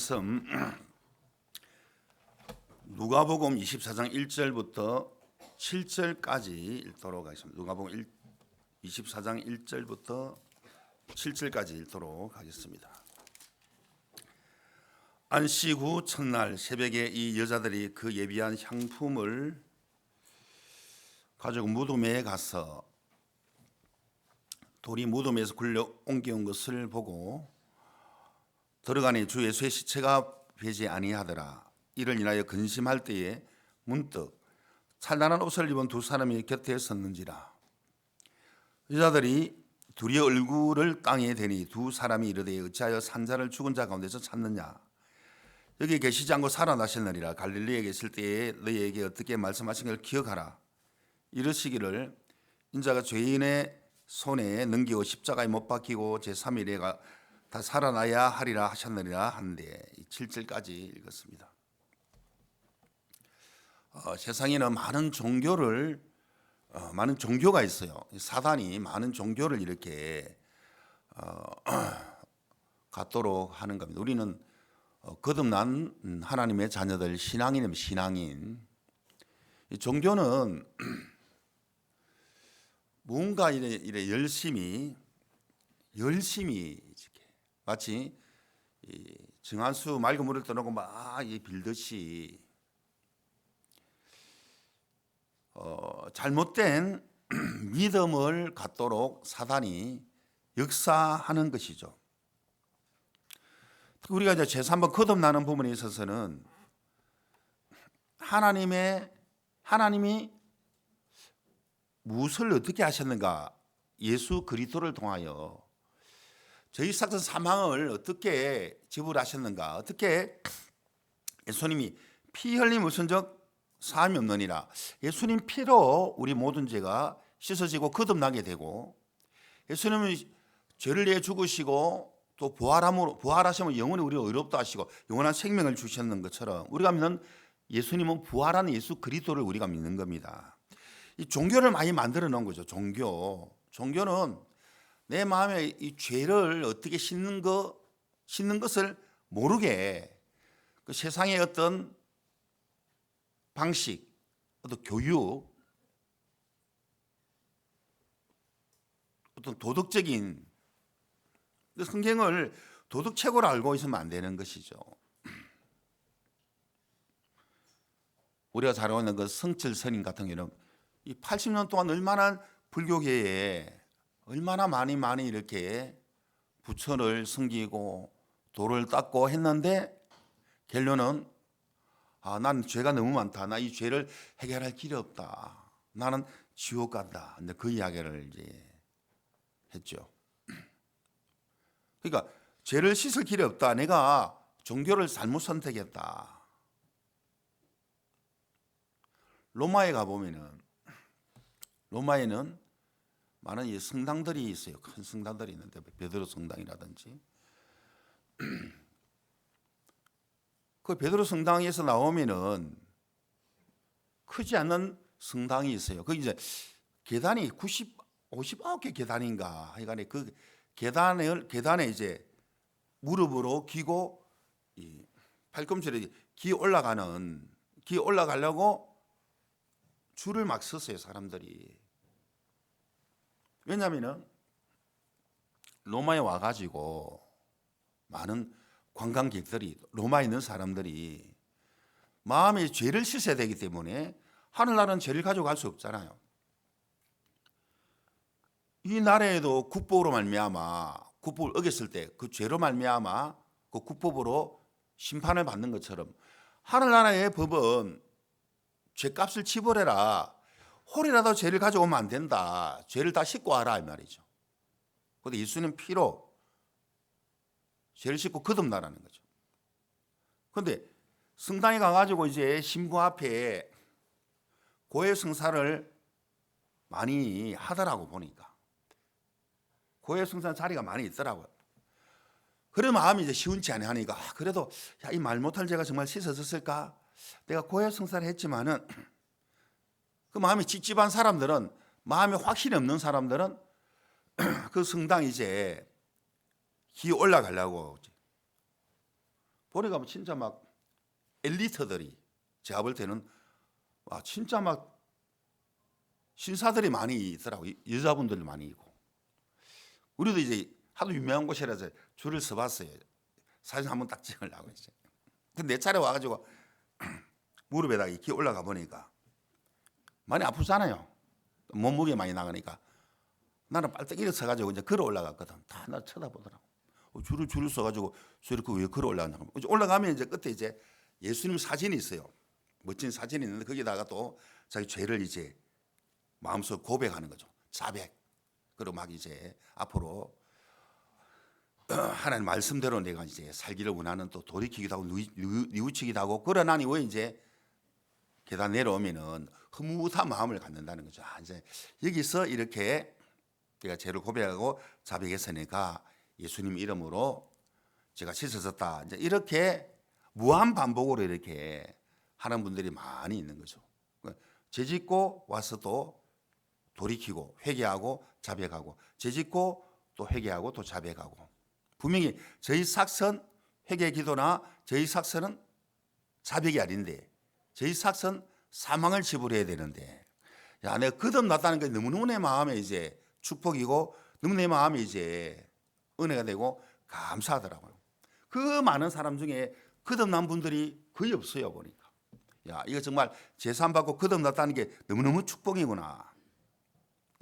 말씀 누가복음 24장 1절부터 7절까지 읽도록 하겠습니다. 누가복음 24장 1절부터 7절까지 읽도록 하겠습니다. 안식 후 첫날 새벽에 이 여자들이 그 예비한 향품을 가지고 무덤에 가서 돌이 무덤에서 굴려 옮겨온 것을 보고 들어가니 주 예수의 시체가 배지 아니하더라. 이를 인하여 근심할 때에 문득 찬란한 옷을 입은 두 사람이 곁에 섰는지라. 여자들이 둘이 얼굴을 땅에 대니 두 사람이 이르되 어찌하여 산자를 죽은 자 가운데서 찾느냐. 여기 계시지 않고 살아나셨느니라. 갈릴리에 계실 때에 너희에게 어떻게 말씀하신 걸 기억하라. 이르시기를 인자가 죄인의 손에 넘기고 십자가에 못 박히고 제3일에 다 살아나야 하리라 하셨느니라 하는데 7절까지 읽었습니다. 세상에는 많은 종교가 있어요. 사단이 많은 종교를 이렇게 갖도록 하는 겁니다. 우리는 거듭난 하나님의 자녀들, 신앙인이면 신앙인. 이 종교는 뭔가 이래 열심히 마치 정한수 맑은 물을 떠나고 막 빌듯이 잘못된 믿음을 갖도록 사단이 역사하는 것이죠. 우리가 이제 제3번 거듭나는 부분에 있어서는 하나님이 무엇을 어떻게 하셨는가, 예수 그리스도를 통하여 저희 삭선 사망을 어떻게 지불하셨는가, 어떻게 예수님이 피 흘림 없은적 사함이 없느니라. 예수님 피로 우리 모든 죄가 씻어지고 거듭나게 되고, 예수님은 죄를 위해 죽으시고 또 부활하시면 영원히 우리가 의롭다 하시고 영원한 생명을 주셨는 것처럼 우리가 믿는 예수님은 부활하는 예수 그리스도를 우리가 믿는 겁니다. 이 종교를 많이 만들어 놓은 거죠. 종교는 내 마음에 이 죄를 어떻게 씻는 것을 모르게 그 세상의 어떤 방식, 어떤 교육, 어떤 도덕적인 성경을 도덕책으로 알고 있으면 안 되는 것이죠. 우리가 잘 아는 그 성철 스님 같은 경우는 이 80년 동안 얼마나 불교계에 얼마나 많이 이렇게 부처를 섬기고 도를 닦고 했는데 결론은 난 죄가 너무 많다. 나 이 죄를 해결할 길이 없다. 나는 지옥 간다. 근데 그 이야기를 이제 했죠. 그러니까 죄를 씻을 길이 없다. 내가 종교를 잘못 선택했다. 로마에 가보면은 로마에는 많은 성당들이 있어요. 큰 성당들이 있는데 베드로 성당이라든지 그 베드로 성당에서 나오면은 크지 않은 성당이 있어요. 그 이제 계단이 59개 계단인가 하여간에 그 계단에 이제 무릎으로 기고 이 팔꿈치를 올라가려고 줄을 막 섰어요, 사람들이. 왜냐하면은 로마에 와가지고 많은 관광객들이, 로마에 있는 사람들이 마음의 죄를 씻어야 되기 때문에 하늘나라는 죄를 가져갈 수 없잖아요. 이 나라에도 국법으로 말미암아 국법을 어겼을 때 그 죄로 말미암아 그 국법으로 심판을 받는 것처럼 하늘나라의 법은 죄값을 지불해라. 홀이라도 죄를 가져오면 안 된다. 죄를 다 씻고 와라 이 말이죠. 그런데 예수님 피로 죄를 씻고 거듭나라는 거죠. 그런데 성당에 가가지고 이제 신부 앞에 고해 성사를 많이 하더라고 보니까. 고해 성사 자리가 많이 있더라고요. 그런 마음이 이제 시원치 않으니까 그래도 이 말 못할 죄가 정말 씻어졌을까? 내가 고해 성사를 했지만은 그 마음이 찝찝한 사람들은, 마음이 확신이 없는 사람들은 그 성당 이제 기 올라가려고 보니까 뭐 진짜 막 엘리트들이 제가 볼 때는 진짜 막 신사들이 많이 있더라고. 여자분들이 많이 있고. 우리도 이제 하도 유명한 곳이라서 줄을 서봤어요. 사진 한번 딱 찍으려고 이제. 근데 내 차례 와가지고 무릎에다가 이렇게 올라가 보니까 많이 아프잖아요. 몸무게 많이 나가니까. 나는 빨딱이를 서가지고 이제 걸어 올라갔거든. 다 나 쳐다보더라고. 줄을 서가지고 저렇게 왜 걸어 올라가냐고. 올라가면 이제 끝에 이제 예수님 사진이 있어요. 멋진 사진이 있는데 거기다가 또 자기 죄를 이제 마음속 고백하는 거죠. 자백. 그리고 막 이제 앞으로 하나님 말씀대로 내가 이제 살기를 원하는 또 돌이키기도 하고 뉘우치기도 하고 그러나니 왜 이제 계단 내려오면은 흐뭇한 마음을 갖는다는 거죠. 이제 여기서 이렇게 제가 죄를 고백하고 자백했으니까 예수님 이름으로 제가 씻어졌다. 이제 이렇게 무한 반복으로 이렇게 하는 분들이 많이 있는 거죠. 죄 짓고 와서 또 돌이키고 회개하고 자백하고 죄 짓고 또 회개하고 또 자백하고 분명히 저희 삭선 회개 기도나 저희 삭선은 자백이 아닌데 저희 삭선 사망을 지불해야 되는데 야 내가 거듭났다는 게 너무너무 내 마음에 이제 축복이고 너무 내 마음에 이제 은혜가 되고 감사하더라고요. 그 많은 사람 중에 거듭난 분들이 거의 없어요 보니까. 야 이거 정말 제산 받고 거듭났다는 게 너무너무 축복이구나.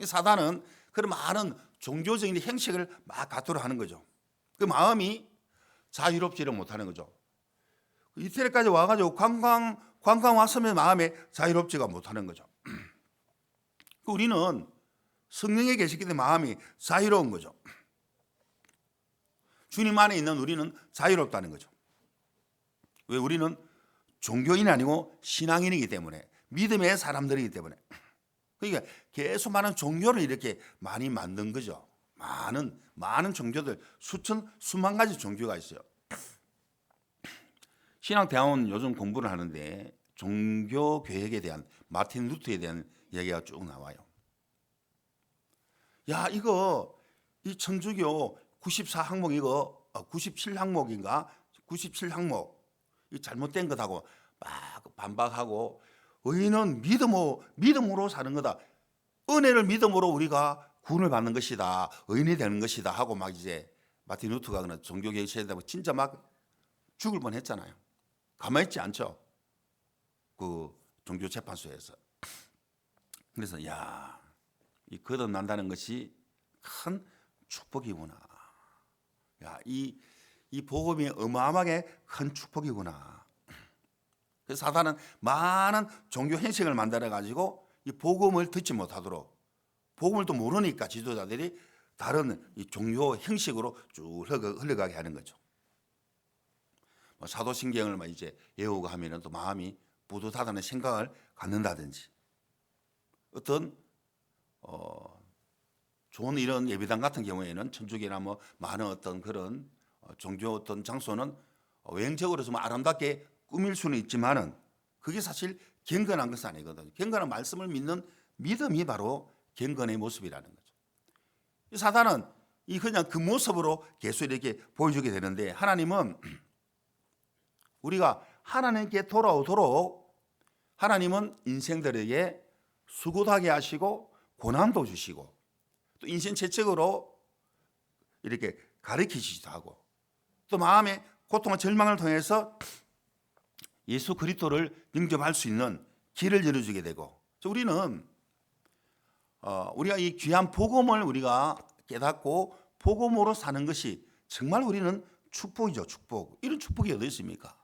사단은 그런 많은 종교적인 형식을 막 갖도록 하는 거죠. 그 마음이 자유롭지를 못하는 거죠. 이태리까지 와가지고 관광 왔으면 마음에 자유롭지가 못하는 거죠. 우리는 성령에 계시기 때문에 마음이 자유로운 거죠. 주님 안에 있는 우리는 자유롭다는 거죠. 왜 우리는 종교인이 아니고 신앙인이기 때문에 믿음의 사람들이기 때문에 그러니까 계속 많은 종교를 이렇게 많이 만든 거죠. 많은 종교들 수만 가지 종교가 있어요. 신학대학원 요즘 공부를 하는데 종교 개혁에 대한 마틴 루터에 대한 얘기가 쭉 나와요. 야 이거 이 천주교 94항목 이거 97항목인가 97항목 이 잘못된 것하고 막 반박하고 의인은 믿음으로 사는 거다. 은혜를 믿음으로 우리가 구원을 받는 것이다. 의인이 되는 것이다 하고 막 이제 마틴 루터가 그런 종교개혁 시대에 진짜 막 죽을 뻔했잖아요. 가만히 있지 않죠. 그 종교재판소에서. 그래서 이 거듭난다는 것이 큰 축복이구나. 이 복음이 어마어마하게 큰 축복이구나. 그래서 사단은 많은 종교 형식을 만들어 가지고 이 복음을 듣지 못하도록 복음을 또 모르니까 지도자들이 다른 이 종교 형식으로 쭉 흘러가게 하는 거죠. 사도신경을 막 이제 외우고 하면은 또 마음이 뿌듯하다는 생각을 갖는다든지 어떤 좋은 이런 예배당 같은 경우에는 천주교나 뭐 많은 어떤 그런 종교 어떤 장소는 외형적으로 좀 아름답게 꾸밀 수는 있지만은 그게 사실 경건한 것은 아니거든요. 경건한 말씀을 믿는 믿음이 바로 경건의 모습이라는 거죠. 이 사단은 이 그냥 그 모습으로 계속 이렇게 보여주게 되는데 하나님은 우리가 하나님께 돌아오도록 하나님은 인생들에게 수고하게 하시고 고난도 주시고 또 인생 채찍으로 이렇게 가르치시기도 하고 또 마음의 고통과 절망을 통해서 예수 그리스도를 영접할 수 있는 길을 열어주게 되고 우리는 우리가 이 귀한 복음을 우리가 깨닫고 복음으로 사는 것이 정말 우리는 축복이죠. 축복. 이런 축복이 어디 있습니까?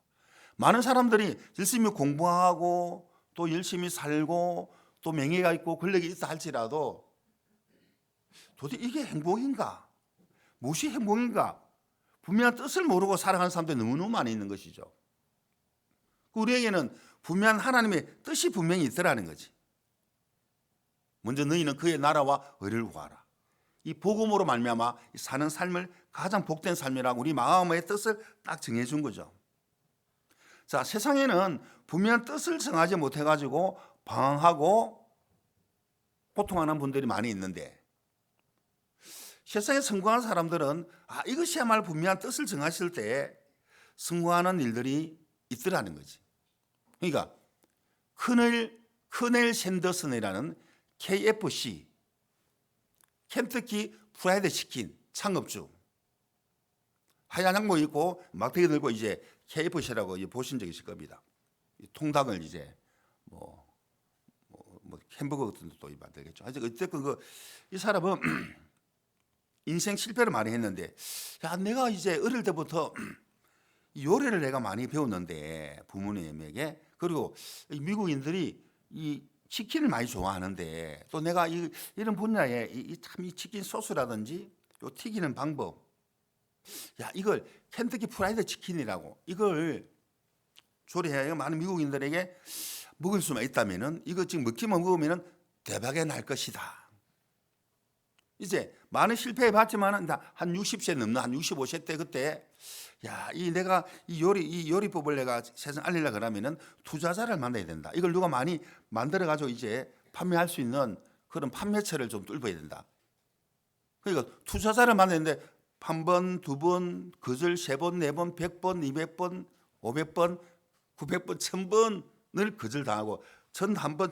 많은 사람들이 열심히 공부하고 또 열심히 살고 또 명예가 있고 권력이 있다 할지라도 도대체 이게 행복인가? 무엇이 행복인가? 분명한 뜻을 모르고 살아가는 사람들이 너무너무 많이 있는 것이죠. 우리에게는 분명한 하나님의 뜻이 분명히 있더라는 거지. 먼저 너희는 그의 나라와 의를 구하라. 이 복음으로 말미암아 사는 삶을 가장 복된 삶이라고 우리 마음의 뜻을 딱 정해준 거죠. 자, 세상에는 분명한 뜻을 정하지 못해가지고 방황하고 고통하는 분들이 많이 있는데 세상에 성공한 사람들은 이것이야말로 분명한 뜻을 정하실 때 성공하는 일들이 있더라는 거지. 그러니까 커넬 샌더슨이라는 KFC, 켄터키 프라이드 치킨 창업주, 하얀 양복 입고 막대기 들고 이제 KFC라고 보신 적이 있을 겁니다. 통닭을 이제 뭐 햄버거 같은 것도 만들겠죠. 어쨌든 이 사람은 인생 실패를 많이 했는데, 야, 내가 이제 어릴 때부터 요리를 내가 많이 배웠는데 부모님에게, 그리고 미국인들이 이 치킨을 많이 좋아하는데 또 내가 이런 분야에 참 이 치킨 소스라든지 요 튀기는 방법, 야, 이걸 켄터키 프라이드 치킨이라고 이걸 조리해야 많은 미국인들에게 먹을 수만 있다면은, 이거 지금 먹기만 먹으면은 대박이 날 것이다. 이제 많은 실패해 봤지만은 한 60세 넘는 한 65세 때 그때, 야, 내가 이 요리법을 내가 세상 알리려 그러면은 투자자를 만나야 된다. 이걸 누가 많이 만들어 가지고 이제 판매할 수 있는 그런 판매처를 좀 뚫어야 된다. 그러니까 투자자를 만나는데 한 번, 두 번, 거절 세 번, 네 번, 100번, 200번, 500번, 900번, 1000번을 거절당하고 1001번,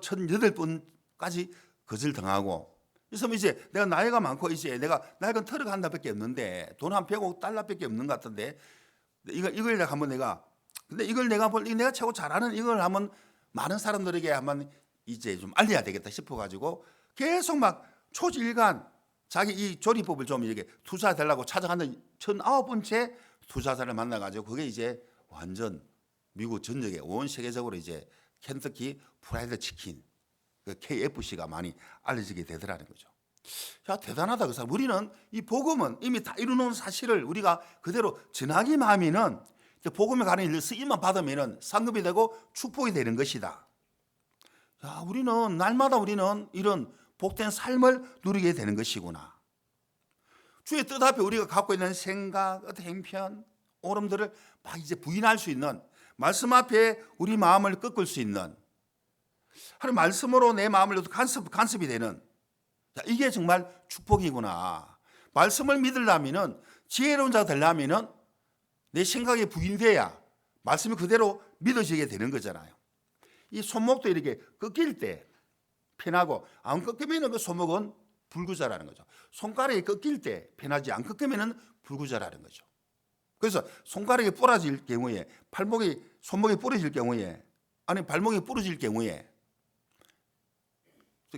1008번까지 거절당하고, 그래서 이제 내가 나이가 많고 이제 내가 나이가 트럭 한 대밖에 없는데 돈 한 100억 달러밖에 없는 것 같은데, 이걸 내가 한번 근데 이걸 내가 최고 잘하는 이걸 한번 많은 사람들에게 한번 이제 좀 알려야 되겠다 싶어가지고 계속 막 초지일간 자기 이 조리법을 좀 이렇게 투자되려고 찾아가는 1009번째 투자자를 만나가지고, 그게 이제 완전 미국 전역에 온 세계적으로 이제 켄터키 프라이드 치킨, KFC가 많이 알려지게 되더라는 거죠. 야, 대단하다 그 사람. 우리는 이 복음은 이미 다 이루는 사실을 우리가 그대로 전하기만 하면은, 복음에 관한 일을 쓰임만 받으면은 상급이 되고 축복이 되는 것이다. 야, 우리는 날마다 우리는 이런 복된 삶을 누리게 되는 것이구나. 주의 뜻 앞에 우리가 갖고 있는 생각, 행편, 오름들을 막 이제 부인할 수 있는, 말씀 앞에 우리 마음을 꺾을 수 있는, 하나님 말씀으로 내 마음을 간섭이 되는, 이게 정말 축복이구나. 말씀을 믿으려면은, 지혜로운 자가 되려면은 내 생각에 부인돼야 말씀이 그대로 믿어지게 되는 거잖아요. 이 손목도 이렇게 꺾일 때 편하고, 안 꺾이면은 그 손목은 불구자라는 거죠. 손가락이 꺾일 때 편하지, 안 꺾이면은 불구자라는 거죠. 그래서 손가락이 부러질 경우에, 손목이 부러질 경우에, 아니 발목이 부러질 경우에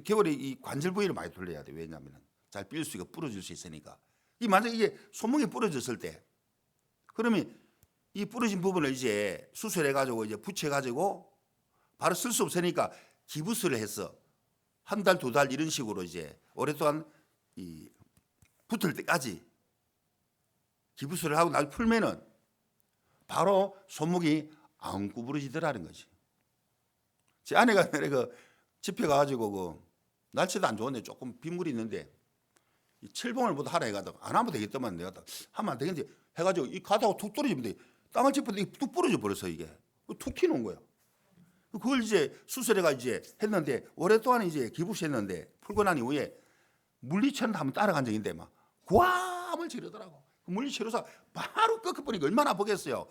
겨울에 이 관절 부위를 많이 돌려야 돼. 왜냐하면 잘 빌 수 있고 부러질 수 있으니까. 만약 이게 손목이 부러졌을 때, 그러면 이 부러진 부분을 이제 수술해 가지고 이제 붙여 가지고 바로 쓸 수 없으니까 기부스를 해서 한 달, 두 달 이런 식으로 이제 오랫동안 이 붙을 때까지 기부스를 하고 날 풀면은 바로 손목이 안 구부러지더라는 거지. 제 아내가 내가 집회 가가지고 날씨도 안 좋은데 조금 빗물이 있는데 이 철봉을 보다 하라 해가지고 안 하면 되겠더만 내가 하면 안 되겠는데 해가지고 이 가다가 툭 떨어지면 돼. 땅을 짚었더니 뚝 부러져 버렸어. 이게 툭 튀는 거야. 그걸 이제 수술해가 이제 했는데, 오랫동안 이제 기부했는데 풀고 난 이후에 물리치료를 한번 따라간 적이 있는데 막 고함을 지르더라고. 물리치료사 바로 꺾어버리니까 얼마나 아프겠어요.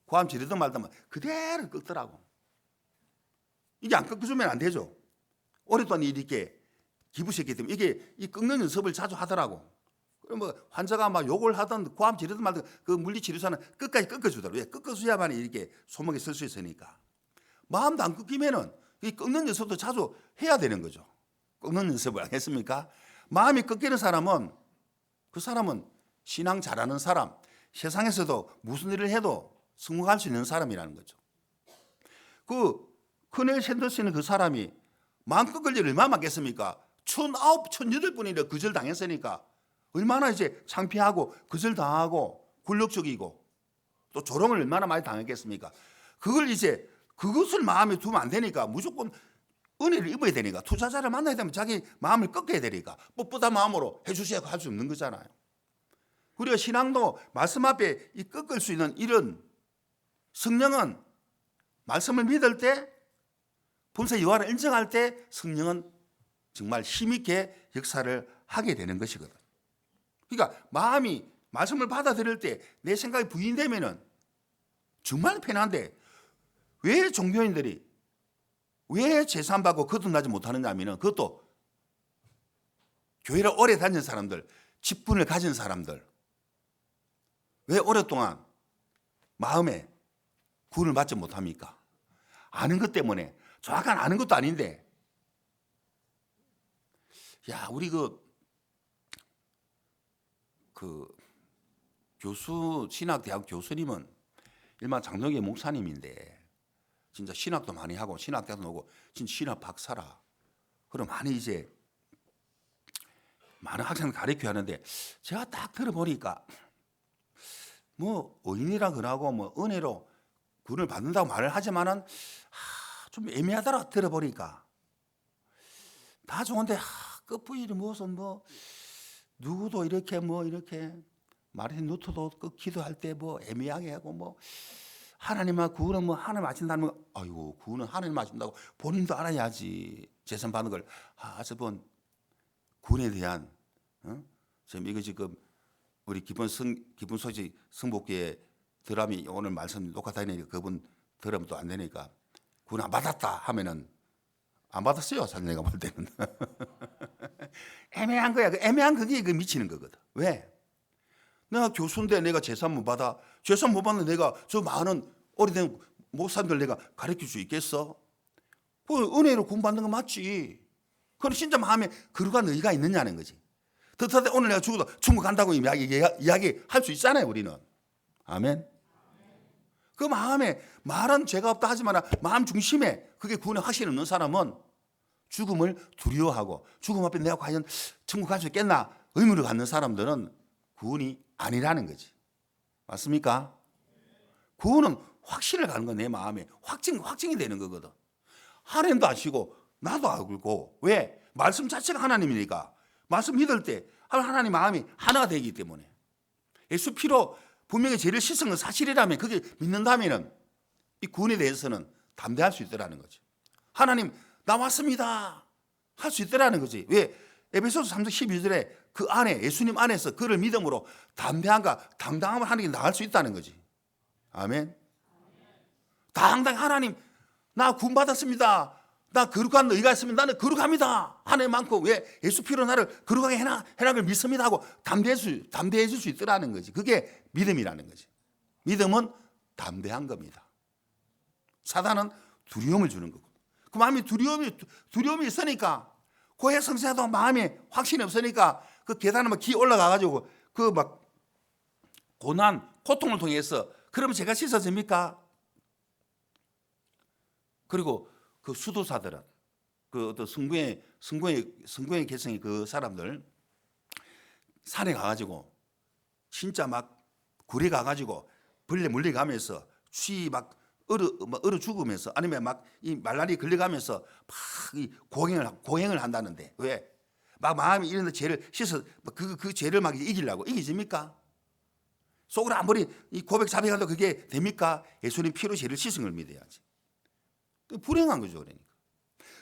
고함 지르든 말든 그대로 꺾더라고. 이게 안 꺾어주면 안 되죠. 오랫동안 이렇게 기부했기 때문에 이게 이 꺾는 연습을 자주 하더라고. 그럼 뭐 환자가 막 욕을 하든 고함 지르든 말든 그 물리치료사는 끝까지 꺾어주더라고. 왜? 꺾어줘야만 이렇게 손목에 쓸 수 있으니까. 마음도 안 꺾이면은 이 꺾는 연습도 자주 해야 되는 거죠. 꺾는 연습을 안 했습니까? 마음이 꺾이는 사람은, 그 사람은 신앙 잘하는 사람, 세상에서도 무슨 일을 해도 성공할 수 있는 사람이라는 거죠. 그 커넬 샌더슨은 그 사람이 마음 꺾을 일을 얼마나 많겠습니까? 1008번이나 거절당했으니까 얼마나 이제 창피하고 거절당하고 굴욕적이고 또 조롱을 얼마나 많이 당했겠습니까? 그걸 이제 그것을 마음에 두면 안 되니까 무조건 은혜를 입어야 되니까, 투자자를 만나야 되면 자기 마음을 꺾어야 되니까 뻣뻣한 마음으로 해주세요 할 수 없는 거잖아요. 우리가 신앙도 말씀 앞에 이 꺾을 수 있는 이런 성령은, 말씀을 믿을 때 본세 여호와를 인정할 때 성령은 정말 힘있게 역사를 하게 되는 것이거든. 그러니까 마음이 말씀을 받아들일 때 내 생각이 부인되면은 정말 편한데 왜 종교인들이 왜 제사받고 거듭나지 못하느냐 하면 그것도 교회를 오래 다닌 사람들, 직분을 가진 사람들 왜 오랫동안 마음에 구원을 받지 못합니까? 아는 것 때문에. 정확한 아는 것도 아닌데. 야, 우리 교수, 신학대학 교수님은 일반 장로교 목사님인데 진짜 신학도 많이 하고 신학대학도 오고 진짜 신학 박사라. 그럼 많이 이제 많은 학생을 가르쳐 하는데 제가 딱 들어보니까 뭐 의인이라 그러고 뭐 은혜로 구원을 받는다고 말을 하지만은 좀 애매하더라. 들어보니까 다 좋은데 끝부분이 무슨 뭐 누구도 이렇게 뭐 이렇게 마르틴 루터도 그 기도할 때 뭐 애매하게 하고 뭐 하나님만 구원은 뭐 하나님 아신다는 거. 아이고 구원은 하나님 아신다고 본인도 알아야지. 재산 받는 걸 저번 구원에 대한 지금 이거 지금 우리 기쁜 소식 성복교회 드라미 오늘 말씀 녹화 다니니까 그분 들으면 또 안 되니까 구원 안 받았다 하면은 안 받았어요. 사실 내가 볼 때는 애매한 거야. 애매한 그게 미치는 거거든. 왜? 내가 교수인데 내가 재산 못 받아. 재산 못 받는 내가 저 많은 오래된 목사님들 내가 가르칠 수 있겠어? 그 은혜로 구원 받는 거 맞지. 그럼 진짜 마음에 거룩한 의가 있느냐는 거지. 더더대 오늘 내가 죽어도 천국 간다고 이야기할 수 있잖아요. 우리는. 아멘. 그 마음에 말은 죄가 없다 하지만 마음 중심에 그게 구원의 확신이 없는 사람은 죽음을 두려워하고 죽음 앞에 내가 과연 천국 갈 수 있겠나 의무를 갖는 사람들은 구원이 아니라는 거지. 맞습니까? 구원은 확신을 가는 거 내 마음에 확증이 되는 거거든. 하나님도 아시고 나도 알고. 왜? 말씀 자체가 하나님이니까. 말씀 믿을 때 하나님 마음이 하나가 되기 때문에. 예수 피로 분명히 죄를 씻은 건 사실이라면 그게 믿는다면 이 구원에 대해서는 담대할 수 있더라는 거지. 하나님 나 왔습니다 할 수 있더라는 거지. 왜? 에베소서 3장 12절에 그 안에 예수님 안에서 그를 믿음으로 당당함을 하는 게 나을 수 있다는 거지. 아멘. 당당 하나님 나 구원 받았습니다. 나 거룩한 의가 있습니다. 나는 거룩합니다. 하나님 많고 왜 예수 피로 나를 거룩하게 해나를 믿습니다 하고 담대해 줄 수 있더라는 거지. 그게 믿음이라는 거지. 믿음은 담대한 겁니다. 사단은 두려움을 주는 거고. 그 마음이 두려움이 있으니까 고해 성사도 마음에 확신이 없으니까 그 계단을 막 기 올라가가지고 그 막 고난 고통을 통해서 그러면 제가 씻어집니까? 그리고 그 수도사들은 그 어떤 성공의 계층의 그 사람들 산에 가가지고 진짜 막 굴에 가가지고 벌레 물려가면서 추위 막 얼어 죽으면서 아니면 막 이 말라리에 걸려가면서 막 이 고행을 한다는데 왜? 막 마음이 이런 죄를 씻어 그 죄를 막 이기려고 이기집니까? 속으로 아무리 이 고백 자백해도 그게 됩니까? 예수님 피로 죄를 씻은 걸 믿어야지. 불행한 거죠. 그러니까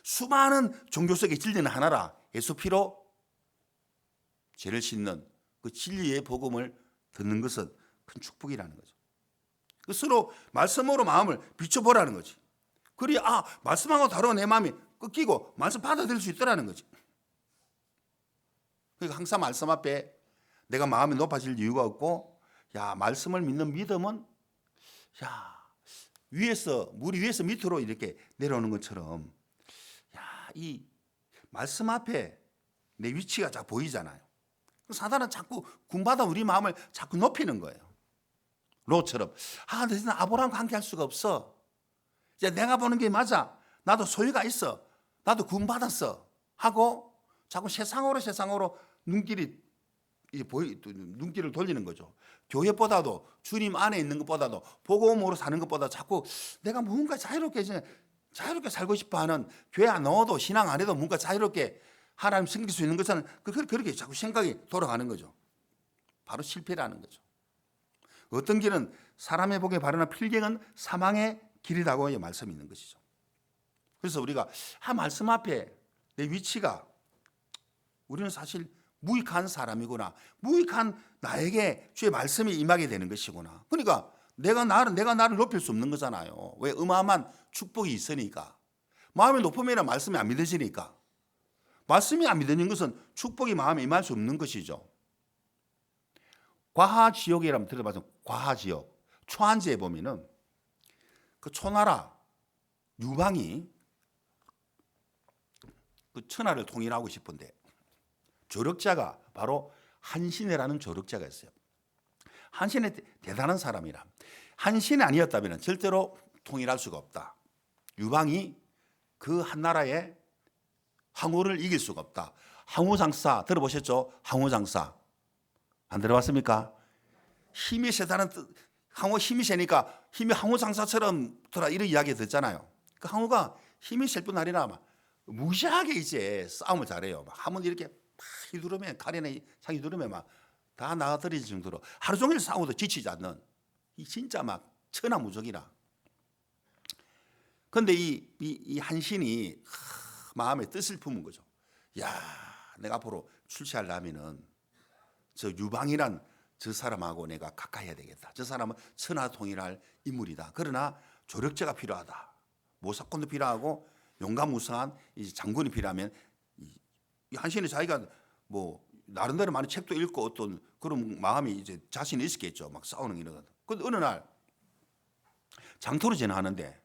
수많은 종교 속의 진리는 하나라. 예수 피로 죄를 씻는 그 진리의 복음을 듣는 것은 큰 축복이라는 거죠. 스스로 말씀으로 마음을 비춰보라는 거지. 그래야 말씀하고 다르고 내 마음이 꺾이고 말씀 받아들일 수 있더라는 거지. 그러니까 항상 말씀 앞에 내가 마음이 높아질 이유가 없고 말씀을 믿는 믿음은 물이 위에서 밑으로 이렇게 내려오는 것처럼 이 말씀 앞에 내 위치가 자꾸 보이잖아요. 사단은 자꾸 군받아 우리 마음을 자꾸 높이는 거예요. 롯처럼 너희는 아브라함과 함께 할 수가 없어. 이제 내가 보는 게 맞아. 나도 소유가 있어. 나도 구원받았어. 하고 자꾸 세상으로 눈길을 돌리는 거죠. 교회보다도 주님 안에 있는 것보다도 복음으로 사는 것보다 자꾸 내가 뭔가 자유롭게 살고 싶어하는 교회 안 넣어도 신앙 안 해도 뭔가 자유롭게 하나님 섬길 수 있는 것은 그렇게 자꾸 생각이 돌아가는 거죠. 바로 실패라는 거죠. 어떤 길은 사람의 복에 바르나 필경은 사망의 길이라고 말씀이 있는 것이죠. 그래서 우리가 말씀 앞에 내 위치가 우리는 사실 무익한 사람이구나. 무익한 나에게 주의 말씀이 임하게 되는 것이구나. 그러니까 내가 나를 높일 수 없는 거잖아요. 왜? 어마어마한 축복이 있으니까. 마음이 높으면 말씀이 안 믿어지니까. 말씀이 안 믿어지는 것은 축복이 마음에 임할 수 없는 것이죠. 과하지옥이라면 들어봐서 과하지옥. 초한지에 보면은 그 초나라 유방이 그 천하를 통일하고 싶은데 조력자가 바로 한신이라는 조력자가 있어요. 한신이 대단한 사람이라. 한신이 아니었다면 절대로 통일할 수가 없다. 유방이 그 한 나라의 항우를 이길 수가 없다. 항우장사 들어보셨죠? 항우장사 안 들어봤습니까? 힘이 세다는 뜻, 항우 힘이 세니까 힘이 항우장사처럼 이런 이야기 듣잖아요. 그 항우가 힘이 셀 뿐 아니라 무시하게 이제 싸움을 잘해요. 막 한번 이렇게 막 휘두르면 칼이나 상 휘두르면 막 다 나가떨어질 정도로 하루 종일 싸워도 지치지 않는 이 진짜 막 천하무적이라. 그런데 이 한신이 마음에 뜻을 품은 거죠. 야, 내가 앞으로 출세하려면은 저 유방이란 저 사람하고 내가 가까이 해야 되겠다. 저 사람은 천하 통일할 인물이다. 그러나 조력자가 필요하다. 모사꾼도 필요하고 용감무성한 이제 장군이 필요하면 이 한신이 자기가 뭐 나름대로 많은 책도 읽고 어떤 그런 마음이 이제 자신이 있었겠죠. 막 싸우는 이런. 근데 어느 날 장터로 지나가는데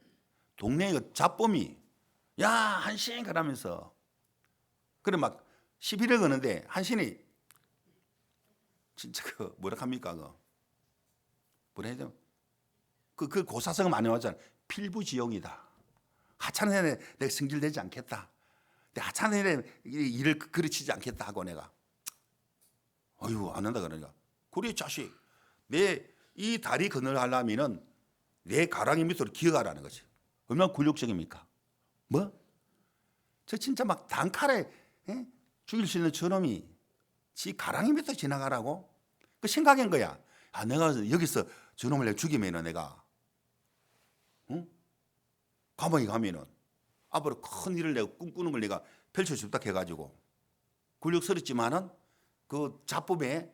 동네에 그 잡범이 야 한신 그러면서 그래 막 시비를 거는데 한신이 진짜 그 뭐라 합니까 그 뭐라 해야 되나 그 고사성을 많이 하잖아. 필부지용이다. 하찮은 내가 승질되지 않겠다. 내 하찮은 일을 그르치지 않겠다 하고 내가 어휴 안 한다 그러니까 그래 자식 내 이 다리 건너가려면은 내 가랑이 밑으로 기어가라는 거지. 얼마나 굴욕적입니까? 뭐? 저 진짜 막 단칼에 죽일 수 있는 저놈이 지 가랑이 밑으로 지나가라고? 그 생각한 거야. 아 내가 여기서 저놈을 내가 죽이면은 내가 감옥에 가면은 앞으로 큰 일을 내가 꿈꾸는 걸 내가 펼칠 수 없다 해가지고 굴욕스럽지만은 그 잡범의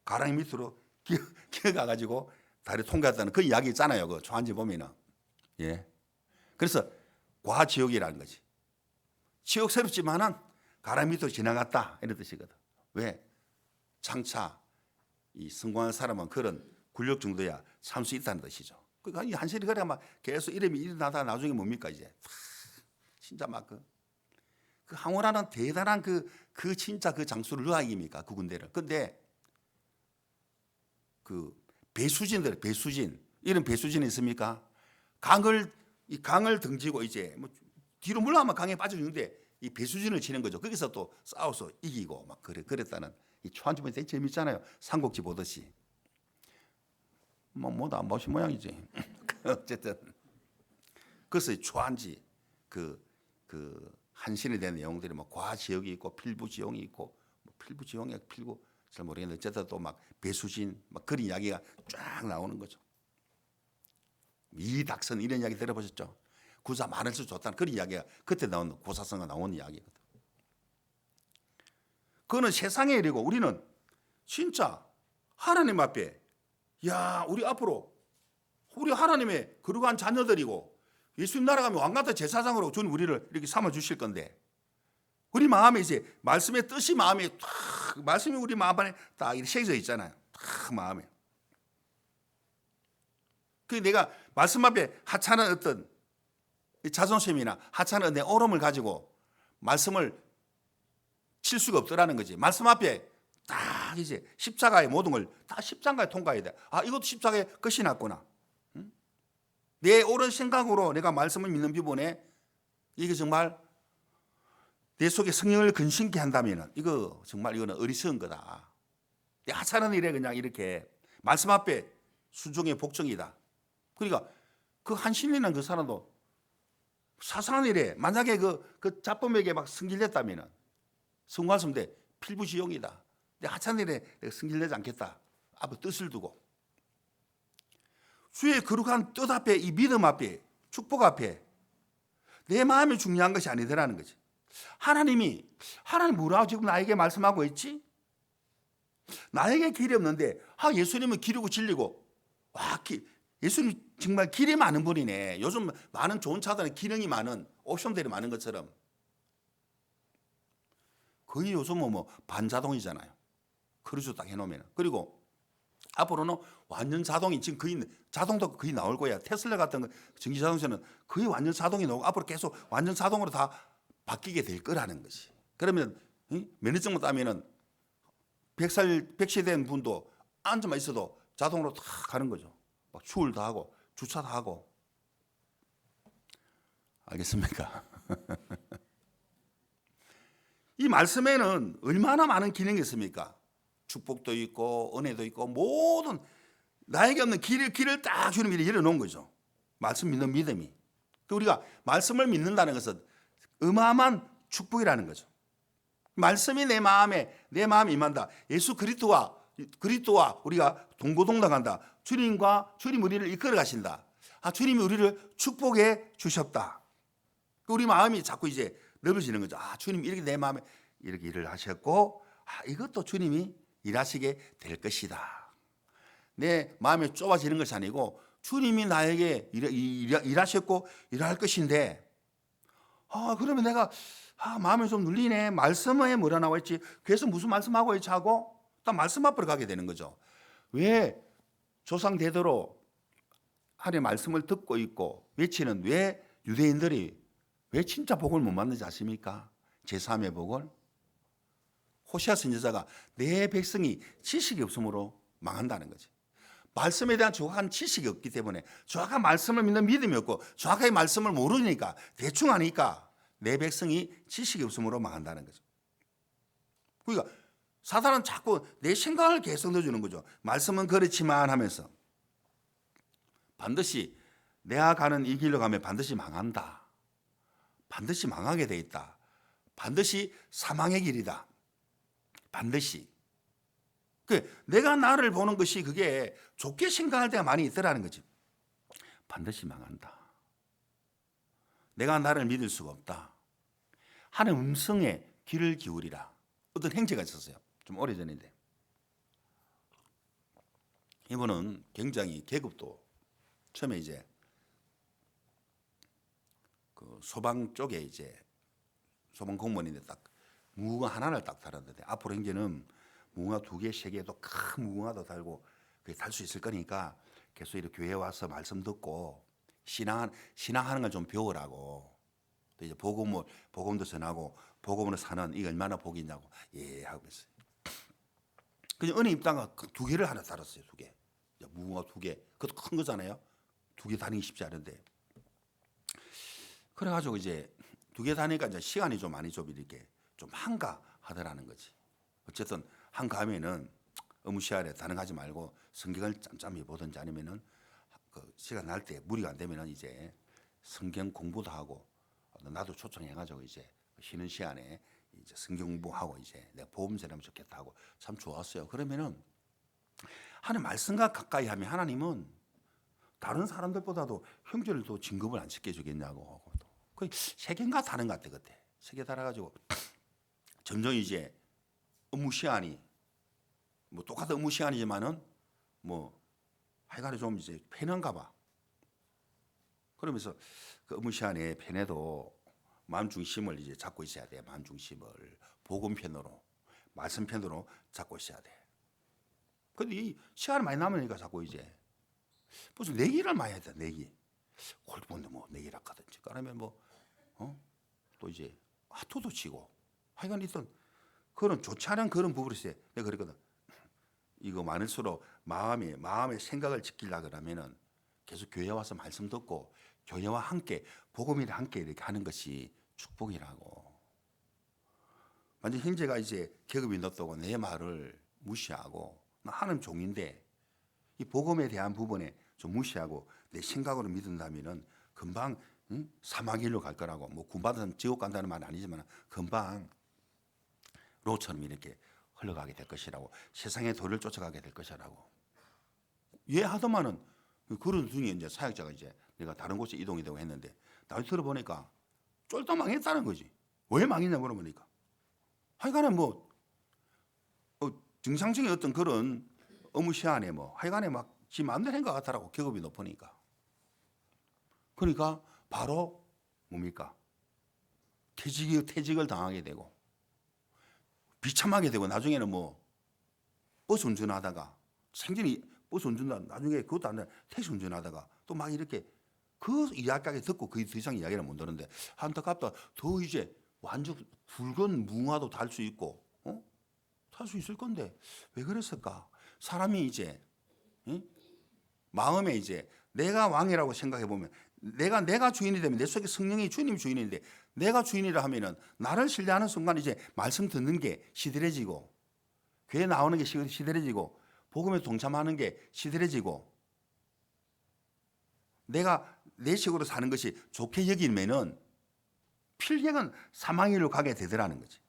가랑이 밑으로 기어가가지고 다리 통과했다는 그 이야기 있잖아요. 그 초한지 보면은. 예. 그래서 과지옥이라는 거지. 지옥스럽지만은 가랑이 밑으로 지나갔다 이런 뜻이거든. 왜? 장차 이 성공한 사람은 그런 굴욕 정도야 참 수 있다는 뜻이죠. 그러니까 이 한신이 그래 막 계속 이름이 일어나다가 나중에 뭡니까 이제 진짜 막 그 항우라는 대단한 그 진짜 그 장수를 누가 이깁니까 그 군대를. 근데 그 배수진 이런 배수진이 있습니까? 이 강을 등지고 이제 뭐 뒤로 물러가면 강에 빠져주는데 이 배수진을 치는 거죠. 거기서 또 싸워서 이기고 막 그랬다는 이 초한지문이 되게 재밌잖아요. 삼국지 보듯이. 뭐도 안 보신 모양이지. 어쨌든 그래서 초한지 그 한신에 대한 내용들이 뭐 과지역이 있고 필부지용이 있고 뭐 필부지용이 필부 잘 모르겠는데 어쨌든 또 막 배수진 막 그런 이야기가 쫙 나오는 거죠. 이닥선 이런 이야기 들어보셨죠? 구사 많을수 좋다는 그런 이야기가 그때 나온 고사성가 나온 이야기거든. 그거는 세상의 일이고 우리는 진짜 하나님 앞에 야 우리 앞으로 우리 하나님의 거룩한 자녀들이고 예수님 나라 가면 왕같은 제사장으로 주님 우리를 이렇게 삼아 주실 건데 우리 마음에 이제 말씀의 뜻이 마음에 탁 말씀이 우리 마음 안에 딱 이렇게 새겨져 있잖아요. 탁 마음에. 그 내가 말씀 앞에 하찮은 어떤 자존심이나 하찮은 내 오름을 가지고 말씀을 칠 수가 없더라는 거지. 말씀 앞에 딱 이제 십자가의 모든 걸 다 십자가에 통과해야 돼. 아 이것도 십자가에 끝이 났구나. 내 옳은 생각으로 내가 말씀을 믿는 부분에 이게 정말 내 속에 성령을 근심케 한다면 이거 정말 이거는 어리석은 거다. 내 하찮은 일에 그냥 이렇게 말씀 앞에 순종의 복종이다. 그러니까 그 한신이라는 그 사람도 사상한 일에 만약에 그 잡범에게 막 승질냈다면 성공했으면 필부지용이다. 내 하찮은 일에 내가 승질내지 않겠다. 앞에 뜻을 두고 주의 거룩한 뜻 앞에 이 믿음 앞에 축복 앞에 내 마음이 중요한 것이 아니더라는 거지. 하나님 뭐라고 지금 나에게 말씀하고 있지? 나에게 길이 없는데 예수님은 길이고 진리고 예수님 정말 길이 많은 분이네. 요즘 많은 좋은 차들은 기능이 많은 옵션들이 많은 것처럼 거의 요즘은 뭐 반자동이잖아요. 크루즈 딱 해놓으면. 그리고 앞으로는 완전 자동이 지금 거의 자동도 거의 나올 거야. 테슬라 같은 거 전기 자동차는 거의 완전 자동이 나오고 앞으로 계속 완전 자동으로 다 바뀌게 될 거라는 거지. 그러면 면허증만 따면은 100세 된 분도 앉아만 있어도 자동으로 다 가는 거죠. 막 추월도 하고 주차도 하고. 알겠습니까? 이 말씀에는 얼마나 많은 기능이 있습니까? 축복도 있고 은혜도 있고 모든 나에게 없는 길을 딱 주님이 열어놓은 거죠. 말씀 믿는 믿음이. 우리가 말씀을 믿는다는 것은 어마어마한 축복이라는 거죠. 말씀이 내 마음에 임한다. 예수 그리스도와 우리가 동고동락한다. 주님 우리를 이끌어 가신다. 주님이 우리를 축복해 주셨다. 우리 마음이 자꾸 이제 넓어지는 거죠. 주님 이렇게 내 마음에 이렇게 일을 하셨고 이것도 주님이 일하시게 될 것이다. 내 마음이 좁아지는 것이 아니고 주님이 나에게 일하셨고 일할 것인데 그러면 내가 마음이 좀 눌리네. 말씀에 뭐라 나와 있지? 그래서 무슨 말씀하고 있지 하고 딱 말씀 앞으로 가게 되는 거죠. 왜 조상 대대로 하나님의 말씀을 듣고 있고 외치는 왜 유대인들이 왜 진짜 복을 못 받는지 아십니까? 제3의 복을 호시아 선지자가 내 백성이 지식이 없으므로 망한다는 거지. 말씀에 대한 정확한 지식이 없기 때문에 정확한 말씀을 믿는 믿음이 없고 정확하게 말씀을 모르니까 대충 하니까 내 백성이 지식이 없으므로 망한다는 거죠. 그러니까 사단은 자꾸 내 생각을 계속 넣어주는 거죠. 말씀은 그렇지만 하면서 반드시 내가 가는 이 길로 가면 반드시 망한다. 반드시 망하게 돼 있다. 반드시 사망의 길이다. 반드시. 내가 나를 보는 것이 그게 좋게 생각할 때가 많이 있더라는 거지. 반드시 망한다. 내가 나를 믿을 수가 없다. 하나님 음성에 귀를 기울이라. 어떤 행제가 있었어요. 좀 오래전인데. 이분은 굉장히 계급도 처음에 이제 그 소방 쪽에 이제 소방 공무원인데 딱 무궁화 하나를 딱 달았는데 앞으로 이제는 무궁화 2개, 3개도 큰 무궁화도 달고 그게 달 수 있을 거니까 계속 이렇게 교회 와서 말씀 듣고 신앙하는 걸 좀 배우라고. 또 이제 복음도 전하고 복음으로 사는 이게 얼마나 복이 있냐고 하고 있어요. 그냥 은혜 입다가 2개를 하나 달았어요. 2개. 무궁화 2개. 그것도 큰 거잖아요. 2개 다니기 쉽지 않은데. 그래가지고 이제 2개 다니까 이제 시간이 좀 많이 좀 이렇게 좀 한가하더라는 거지. 어쨌든 한가하면은 어무시아래 다능하지 말고 성경을 짬짬이 보든지 아니면은 그 시간 날 때 무리가 안 되면은 이제 성경 공부도 하고 나도 초청해가지고 이제 쉬는 시간에 이제 성경 공부하고 이제 내가 보험 전하면 좋겠다 하고 참 좋았어요. 그러면은 하나님 말씀과 가까이 하면 하나님은 다른 사람들보다도 형제를 더 진급을 안 시켜주겠냐고. 거의 3개인가 다른 것 같아 그때. 3개 달아가지고 점점 이제 업무 시간이 뭐 똑같은 업무 시간이지만은 뭐 하여간에 좀 이제 편한가 봐. 그러면서 그 업무 시간에 편해도 마음 중심을 이제 잡고 있어야 돼. 마음 중심을 복음 편으로 말씀 편으로 잡고 있어야 돼. 근데 이 시간이 많이 남으니까 자꾸 이제 무슨 내기를 많이 해야 돼. 내기. 골프인데 뭐 내기를 하든지 그러면 뭐 또 이제 하토도 치고 하여간 있던 그런 좋지 않은 그런 부분이 있어요. 내가 그랬거든. 이거 많을수록 마음의 생각을 지키려고 그러면은 계속 교회 와서 말씀 듣고 교회와 함께 복음이랑 함께 이렇게 하는 것이 축복이라고. 완전 형제가 이제 계급이 높다고 내 말을 무시하고 나 하는 종인데 이 복음에 대한 부분에 좀 무시하고 내 생각으로 믿는다면은 금방 사마길로 갈 거라고. 뭐 구원받은 지옥 간다는 말은 아니지만 금방 로처럼 이렇게 흘러가게 될 것이라고. 세상의 도를 쫓아가게 될 것이라고. 하더만은 그런 중에 이제 사역자가 이제 내가 다른 곳에 이동이 되고 했는데 나중에 들어보니까 쫄딱 망했다는 거지. 왜 망했냐 물어보니까 하여간에 뭐 증상적인 어떤 그런 업무 시간에 뭐 하여간에 막 지 마음대로 한 것 같더라고. 계급이 높으니까. 그러니까 바로 뭡니까? 퇴직을 당하게 되고 비참하게 되고 나중에는 뭐 버스 운전하다가 생전이 버스 운전하다 나중에 그것도 안 돼. 택시 운전하다가 또 막 이렇게 그 이야기까지 듣고 그 더 이상 이야기를 못 듣는데 안타깝다. 더 이제 완전 붉은 무화도 달 수 있고 탈 수 있을 건데 왜 그랬을까? 사람이 이제 마음에 이제 내가 왕이라고 생각해 보면 내가 주인이 되면 내 속에 성령이 주님이 주인인데 내가 주인이라 하면은 나를 신뢰하는 순간 이제 말씀 듣는 게 시들해지고 교회 나오는 게 시들해지고 복음에 동참하는 게 시들해지고 내가 내 식으로 사는 것이 좋게 여기면은 필경은 사망일로 가게 되더라는 거지.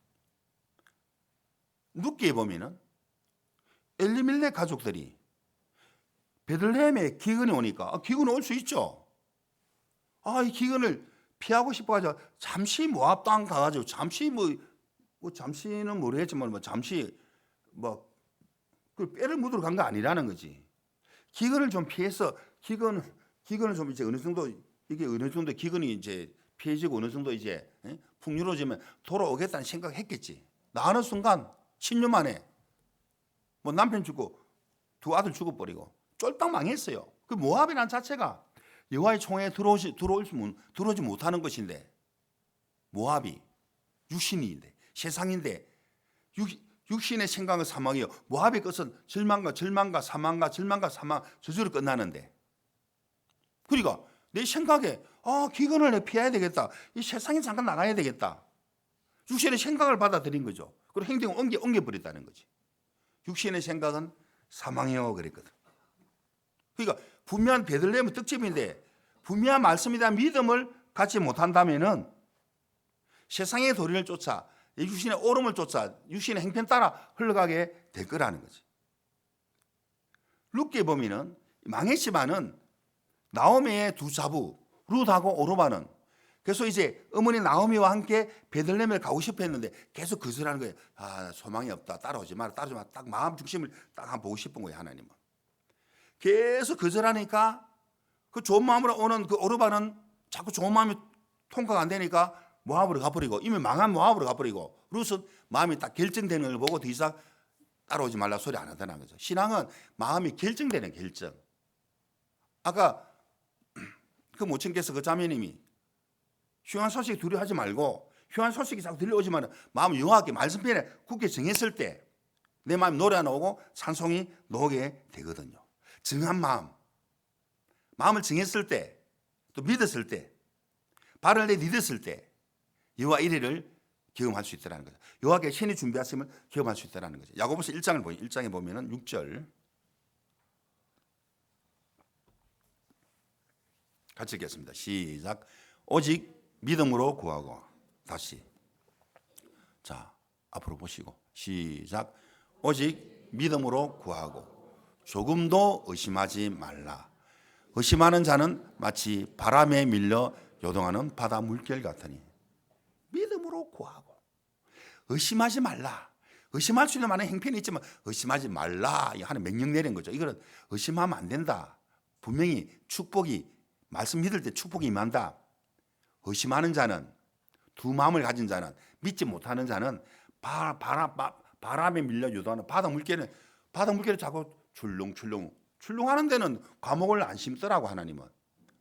룻기에 보면은 엘리멜렉 가족들이 베들레헴에 기근이 오니까 기근이 올 수 있죠. 이 기근을 피하고 싶어가지고 잠시 모압 땅 가가지고 잠시 뭐 잠시는 모르겠지만 잠시 그 뼈를 묻으러 간 거 아니라는 거지. 기근을 좀 피해서 기근을 좀 이제 어느 정도 기근이 이제 피해지고 어느 정도 이제 풍요로워지면 돌아오겠다는 생각했겠지. 나는 순간 10년 만에 뭐 남편 죽고 두 아들 죽어버리고 쫄딱 망했어요. 그 모압이라는 자체가 여호와의 총회에 들어오지 못하는 것인데 모압이 육신인데 세상인데 육신의 생각은 사망이요. 모압의 것은 절망과 사망 저주로 끝나는데 그러니까 내 생각에 기근을 내 피해야 되겠다. 이 세상에 잠깐 나가야 되겠다. 육신의 생각을 받아들인 거죠. 그리고 행동을 옮겨버렸다는 거지. 육신의 생각은 사망이요 그랬거든. 그러니까 분명한 베들레헴의 특징인데 분명한 말씀에 대한 믿음을 갖지 못한다면은 세상의 도리를 쫓아 육신의 오름을 쫓아 육신의 행편 따라 흘러가게 될 거라는 거지. 룻기에 보면은 망했지만은 나오미의 두 자부 룻하고 오르바는 그래서 이제 어머니 나오미와 함께 베들레헴을 가고 싶어 했는데 계속 거절하는 거예요. 소망이 없다. 따라오지 마라. 딱 마음 중심을 딱 한번 보고 싶은 거예요. 하나님은. 계속 거절하니까 그 좋은 마음으로 오는 그 오르바는 자꾸 좋은 마음이 통과가 안 되니까 모압으로 가버리고 이미 망한 모압으로 가버리고 룻은 마음이 딱 결정되는 걸 보고 더 이상 따라오지 말라 소리 안 하더라는 거죠. 신앙은 마음이 결정되는 결정. 아까 그 모친께서 그 자매님이 흉한 소식 두려워하지 말고 흉한 소식이 자꾸 들려오지만 마음 여호와께 말씀편에 굳게 정했을 때 내 마음이 노래 하나 오고 찬송이 나오게 되거든요. 정한 마음을 정했을 때 또 믿었을 때 발을 내딛었을 때 여호와 이래를 경험할 수 있다는 거죠. 여호와께 신이 준비하심을 경험할 수 있다는 거죠. 야고보서 1장에 보면은 6절 같이 읽겠습니다. 시작. 오직 믿음으로 구하고 다시 자 앞으로 보시고 시작. 오직 믿음으로 구하고 조금도 의심하지 말라. 의심하는 자는 마치 바람에 밀려 요동하는 바다 물결 같으니 믿음으로 구하고 의심하지 말라. 의심할 수 있는 많은 행편이 있지만 의심하지 말라 하는 명령 내린 거죠. 이거는 의심하면 안 된다. 분명히 축복이 말씀 믿을 때 축복이 임한다. 의심하는 자는 두 마음을 가진 자는 믿지 못하는 자는 바람에 밀려 유도하는 바다 물결을 자꾸 출렁하는 데는 과목을 안 심더라고. 하나님은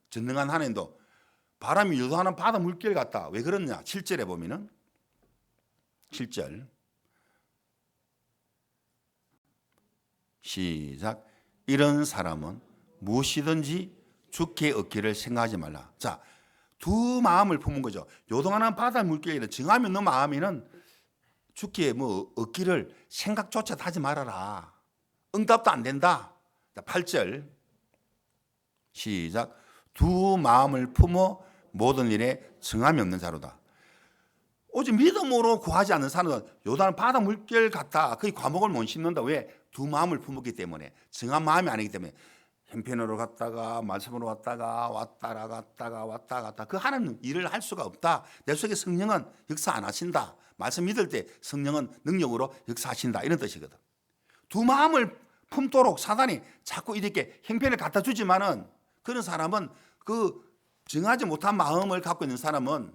전능한 하나님도 바람이 유도하는 바다 물결 같다. 왜 그러냐? 7절에 보면은 7절 시작. 이런 사람은 무엇이든지 죽게 얻기를 생각하지 말라. 자, 두 마음을 품은 거죠. 요동하는 바다 물결에는 정함이 없는 마음에는 죽게 얻기를 생각조차 하지 말아라. 응답도 안 된다. 자, 8절 시작. 두 마음을 품어 모든 일에 정함이 없는 자로다. 오직 믿음으로 구하지 않는 사람은 요단 바다 물결 같다. 거의 과목을 못 씹는다. 왜? 두 마음을 품었기 때문에. 정한 마음이 아니기 때문에. 형편으로 갔다가 말씀으로 왔다가 왔다 갔다 그 하는 일을 할 수가 없다. 내 속에 성령은 역사 안 하신다. 말씀 믿을 때 성령은 능력으로 역사하신다. 이런 뜻이거든. 두 마음을 품도록 사단이 자꾸 이렇게 형편을 갖다 주지만은 그런 사람은 그 정하지 못한 마음을 갖고 있는 사람은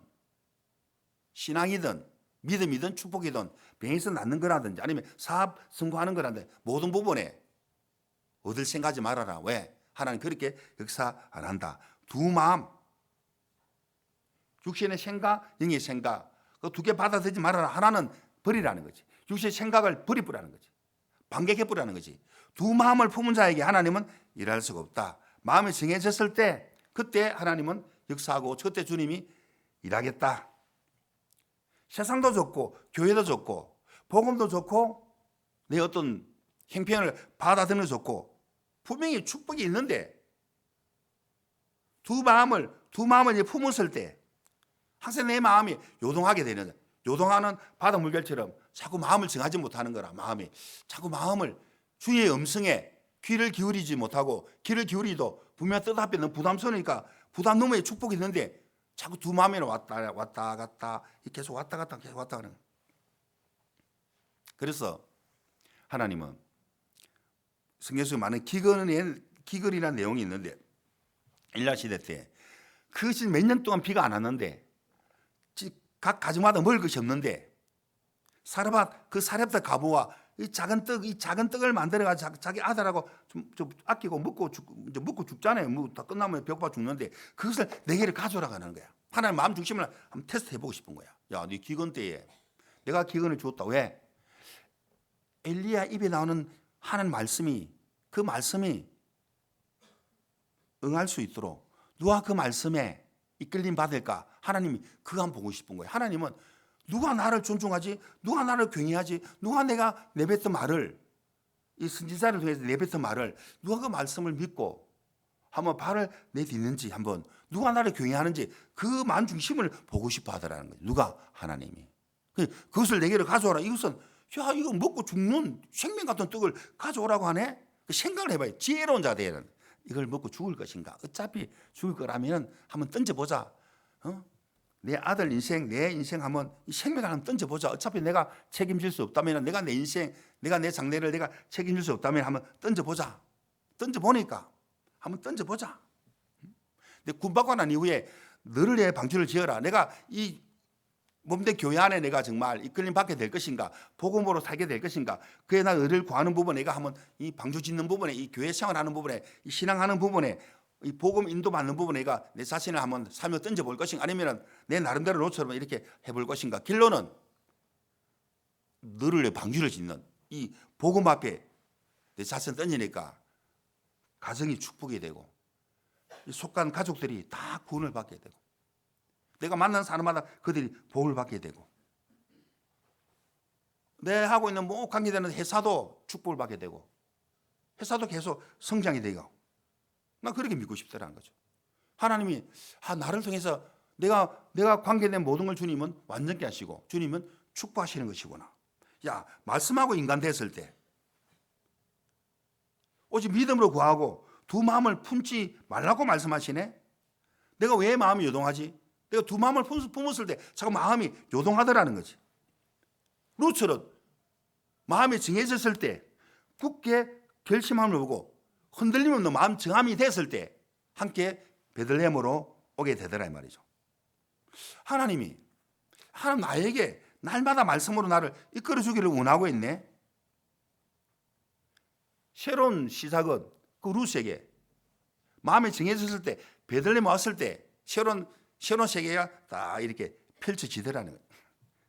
신앙이든 믿음이든 축복이든 병에서 낫는 거라든지 아니면 사업 성공하는 거라든지 모든 부분에 얻을 생각하지 말아라. 왜? 하나님 그렇게 역사 안 한다. 두 마음, 육신의 생각, 영의 생각 그 두 개 받아들이지 말아라. 하나는 버리라는 거지. 육신의 생각을 버리라는 거지. 반격해버리라는 거지. 두 마음을 품은 자에게 하나님은 일할 수가 없다. 마음이 정해졌을 때 그때 하나님은 역사하고 그때 주님이 일하겠다. 세상도 좋고 교회도 좋고 복음도 좋고 내 어떤 형편을 받아들이는 좋고 분명히 축복이 있는데 두 마음을 품었을 때 항상 내 마음이 요동하게 되는 거야. 요동하는 바다 물결처럼 자꾸 마음을 정하지 못하는 거라. 마음이 자꾸 마음을 주의 음성에 귀를 기울이지 못하고 귀를 기울이도 분명 뜻 앞에 너무 부담스러우니까 부담 너머에 축복이 있는데 자꾸 두 마음이 왔다 갔다 계속 왔다 갔다 계속 왔다 가는 거야. 그래서 하나님은 성경 속에 많은 기근이라는 내용이 있는데 일라 시대 때 그것이 몇 년 동안 비가 안 왔는데 각 가정마다 먹을 것이 없는데 사렙 그 사렙다 가부와 이 작은 떡을 만들어가지고 자기 아들하고 좀 아끼고 먹고 죽잖아요. 뭐 다 끝나면 배고파 죽는데 그것을 내게를 가져오라고 하는 거야. 하나님 마음 중심을 한번 테스트 해보고 싶은 거야. 야, 네 기근 때에 내가 기근을 주었다. 왜? 엘리야 입에 나오는 하나님 말씀이 그 말씀이 응할 수 있도록 누가 그 말씀에 이끌림 받을까? 하나님이 그거 한번 보고 싶은 거예요. 하나님은 누가 나를 존중하지? 누가 나를 경외하지? 누가 내가 내뱉은 말을 이 선지자를 통해서 내뱉은 말을 누가 그 말씀을 믿고 한번 발을 내딛는지 한번 누가 나를 경외하는지 그 만 중심을 보고 싶어 하더라는 거예요. 누가? 하나님이. 그것을 내게로 가져오라. 이것은 야 이거 먹고 죽는 생명 같은 떡을 가져오라고 하네? 생각을 해봐요. 지혜로운 자들은 이걸 먹고 죽을 것인가? 어차피 죽을 거라면 한번 던져보자. 내 아들 인생, 내 인생 한번 이 생명을 한번 던져보자. 어차피 내가 책임질 수 없다면 내가 내 인생, 내가 내 장래를 내가 책임질 수 없다면 한번 던져보자. 던져보니까 한번 던져보자. 근데 군받고 난 이후에 너를 위해 방주를 지어라. 내가 이 몸된 교회 안에 내가 정말 이끌림 받게 될 것인가, 복음으로 살게 될 것인가, 그에 나 의를 구하는 부분에 내가 한번 이 방주 짓는 부분에, 이 교회 생활하는 부분에, 이 신앙하는 부분에, 이 복음 인도받는 부분에 내가 내 자신을 한번 삶에 던져볼 것인가, 아니면 내 나름대로 노처럼 이렇게 해볼 것인가. 결론은 너를 위해 방주를 짓는 이 복음 앞에 내 자신을 던지니까 가정이 축복이 되고 속한 가족들이 다 구원을 받게 되고 내가 만난 사람마다 그들이 복을 받게 되고 내 하고 있는 뭐 관계되는 회사도 축복을 받게 되고 회사도 계속 성장이 되고 나 그렇게 믿고 싶더라는 거죠. 하나님이 나를 통해서 내가 관계된 모든 걸 주님은 완전케 하시고 주님은 축복하시는 것이구나. 야, 말씀하고 인간 됐을 때 오직 믿음으로 구하고 두 마음을 품지 말라고 말씀하시네. 내가 왜 마음이 요동하지? 내가 두 마음을 품었을 때 자꾸 마음이 요동하더라는 거지. 루처럼 마음이 정해졌을 때 굳게 결심함을 보고 흔들림 없는 마음 정함이 됐을 때 함께 베들레헴으로 오게 되더라 이 말이죠. 하나님 나에게 날마다 말씀으로 나를 이끌어 주기를 원하고 있네. 새로운 시작은 그 루스에게 마음이 정해졌을 때 베들레헴 왔을 때 새로운 세계가 다 이렇게 펼쳐지더라는 거예요.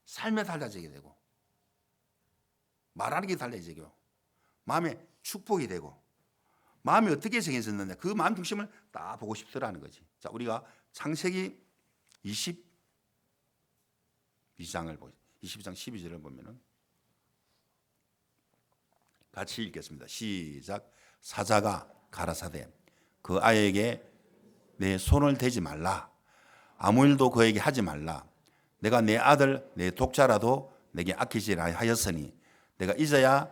삶에 달라지게 되고 말하는 게 달라지게 되고 마음에 축복이 되고 마음이 어떻게 정해졌느냐 그 마음 중심을 다 보고 싶더라는 거지. 자, 우리가 창세기 22장을 보죠. 22장 12절을 보면은 같이 읽겠습니다. 시작. 사자가 가라사대 그 아이에게 내 손을 대지 말라. 아무 일도 그에게 하지 말라. 내가 내 아들 내 독자라도 내게 아끼지 하였으니 내가 이제야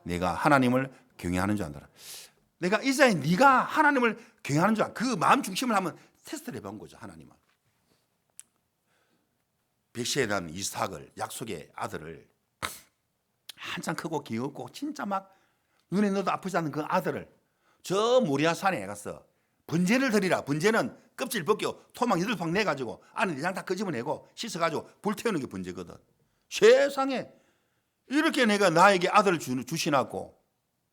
내가 하나님을 경외하는 줄 안다. 내가 이제야 네가 하나님을 경외하는 줄 그 마음 중심을 한번 테스트를 해본 거죠. 하나님은 백시에 대한 이삭을 약속의 아들을 한참 크고 귀엽고 진짜 막 눈에 넣어도 아프지 않는 그 아들을 저 모리아 산에 가서 번제를 드리라. 번제는 껍질 벗겨 토막 8방 내가지고 안에 내장 다 끄집어내고 씻어가지고 불태우는 게 번제거든. 세상에 이렇게 내가 나에게 아들을 주시나고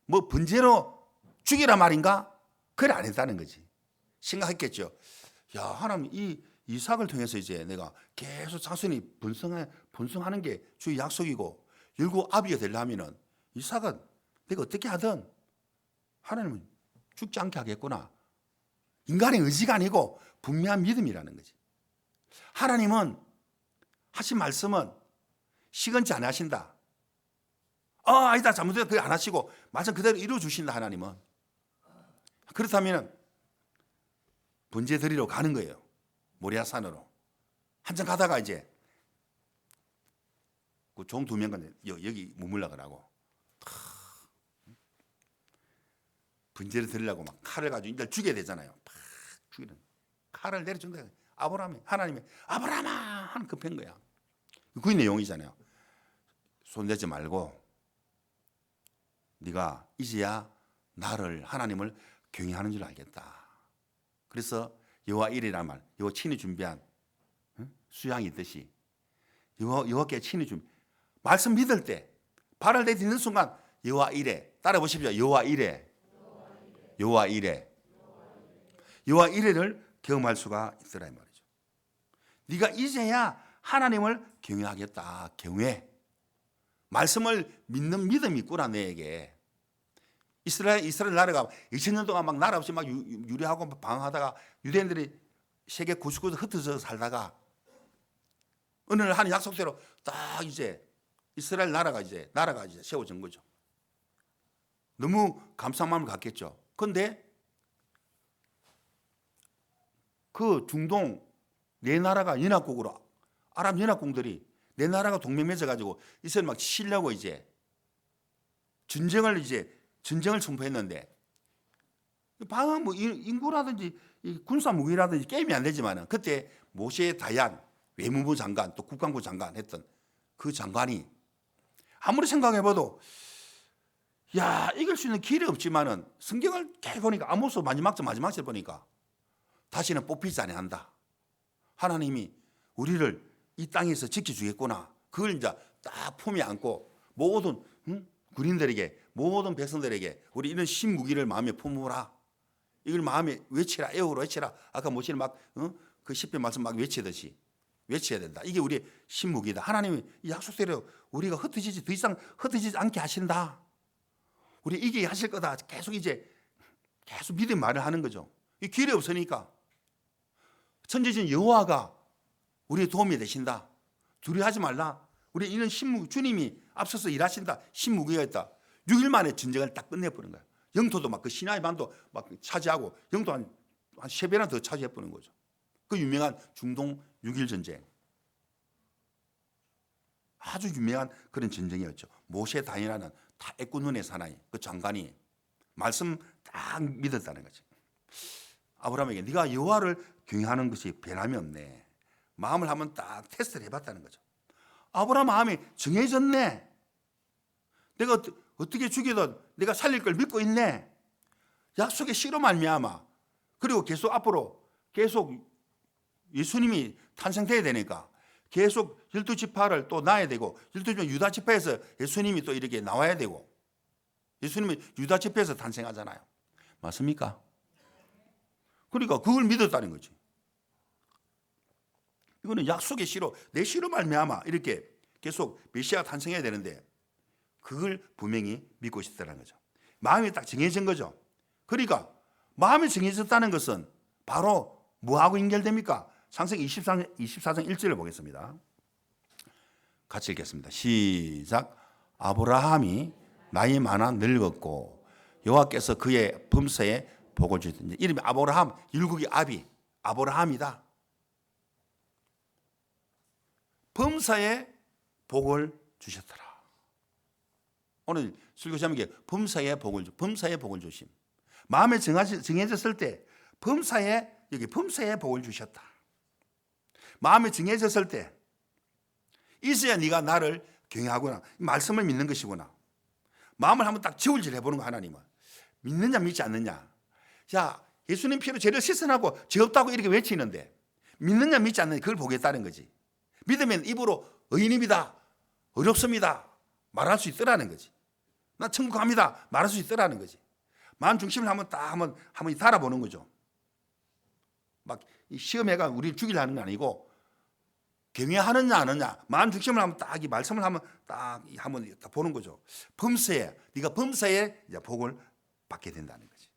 뭐 번제로 죽이라 말인가? 그걸 안 했다는 거지. 생각했겠죠. 야, 하나님 이 이삭을 통해서 이제 내가 계속 자손이 번성하는 게 주의 약속이고 결국 아비가 되려면은 이삭은 내가 어떻게 하든 하나님은 죽지 않게 하겠구나. 인간의 의지가 아니고 분명한 믿음이라는 거지. 하나님은 하신 말씀은 시건치 안 하신다. 아니다 잘못했다 그거 안 하시고 말씀 그대로 이루어 주신다. 하나님은. 그렇다면 번제 드리러 가는 거예요. 모리아 산으로. 한참 가다가 이제 그 종 2명간 여기 머물러가라고. 번제를 드리려고 막 칼을 가지고 일단 죽여야 되잖아요. 팍 죽이는 칼을 내려준다. 하나님이 아브라함아 하는 급한 거야. 그 내용이잖아요. 손대지 말고 네가 이제야 나를 하나님을 경외하는 줄 알겠다. 그래서 여호와 이레라는 말, 여호와 친히 준비한 수양이 있듯이 여호와께 친히 준비. 말씀 믿을 때 발을 내딛는 순간 여호와 이레 따라 보십시오. 여호와 이레. 여호와 이레. 여호와 이레를 경험할 수가 있더라 이 말이죠. 네가 이제야 하나님을 경외하겠다. 경외. 말씀을 믿는 믿음이 있구나 내게. 이스라엘 나라가 2000년 동안 막 나라 없이 막 유리하고 방황하다가 유대인들이 세계 99도 흩어져 살다가 어느 날 하는 약속대로 딱 이제 이스라엘 나라가 이제 세워진 거죠. 너무 감사한 마음을 갖겠죠. 그런데 그 중동 네 나라가 연합국으로 아랍 연합국들이 네 나라가 동맹 맺어가지고 이스라엘 막 치려고 이제 전쟁을 선포했는데 방금 뭐 인구라든지 군사 무기라든지 게임이 안 되지만은 그때 모세 다얀 외무부 장관 또 국방부 장관 했던 그 장관이 아무리 생각해봐도 야 이길 수 있는 길이 없지만은 성경을 계속 보니까 아모스 마지막 절 보니까 다시는 뽑히지 아니한다. 하나님이 우리를 이 땅에서 지켜주겠구나. 그걸 이제 딱 품에 안고 모든 군인들에게 모든 백성들에게 우리 이런 신무기를 마음에 품으라. 이걸 마음에 외치라. 애호로 외치라. 아까 모시는 그 시편 말씀 막 외치듯이 외쳐야 된다. 이게 우리의 신무기다. 하나님이 약속대로 우리가 더 이상 흩어지지 않게 하신다. 우리 이기게 하실 거다. 계속 믿음 말을 하는 거죠. 이 길이 없으니까 천지신 여호와가 우리의 도움이 되신다. 두려워하지 말라. 우리 이런 주님이 앞서서 일하신다. 신무기가 있다. 6일 만에 전쟁을 딱 끝내버린 거예요. 영토도 막 그 시나이 반도 막 차지하고 영토 한 3배나 더 차지해버린 거죠. 그 유명한 중동 6.1 전쟁. 아주 유명한 그런 전쟁이었죠. 모세 다니라는 다 애꾸눈의 사나이 그 장관이 말씀 딱 믿었다는 거지. 아브라함에게 네가 여호와를 경외하는 것이 변함이 없네. 마음을 한번 딱 테스트를 해봤다는 거죠. 아브라함 마음이 정해졌네. 내가 어떻게 죽이든 내가 살릴 걸 믿고 있네. 약속의 씨로 말미암아. 그리고 계속 앞으로 예수님이 탄생돼야 되니까 계속 12지파를 또 낳아야 되고 12지파 유다 지파에서 예수님이 또 이렇게 나와야 되고 예수님이 유다 지파에서 탄생하잖아요. 맞습니까? 그러니까 그걸 믿었다는 거지. 이거는 약속의 씨로 내 씨로 말미암아 이렇게 계속 메시아가 탄생해야 되는데 그걸 분명히 믿고 있었다는 거죠. 마음이 딱 정해진 거죠. 그러니까 마음이 정해졌다는 것은 바로 뭐하고 연결됩니까? 창세기 24장 1절을 보겠습니다. 같이 읽겠습니다. 시작. 아브라함이 나이 많아 늙었고 여호와께서 그의 범사에 복을 주셨더니 이름이 아브라함 율곡이 아브라함이다. 범사에 복을 주셨더라. 오늘 설교 제목이 범사에 복을 주심. 마음에 정해졌을 때 범사에 복을 주셨다. 마음에 정해졌을 때 이제야 네가 나를 경외하구나. 말씀을 믿는 것이구나. 마음을 한번 딱 저울질 해보는 거. 하나님은 믿느냐 믿지 않느냐. 자, 예수님 피로 죄를 씻어나고 죄 없다고 이렇게 외치는데 믿느냐 믿지 않느냐, 그걸 보겠다는 거지. 믿으면 입으로 의인입니다, 어렵습니다 말할 수 있더라는 거지. 나 천국 갑니다 말할 수 있더라는 거지. 마음 중심을 한번 달아보는 거죠. 막 시험해가 우리를 죽이려 하는 건 아니고 경외하느냐 안 하느냐, 마음 중심을 한번 딱 이 말씀을 한번 딱 보는 거죠. 범사에, 네가 범사에 이제 복을 받게 된다는 거지.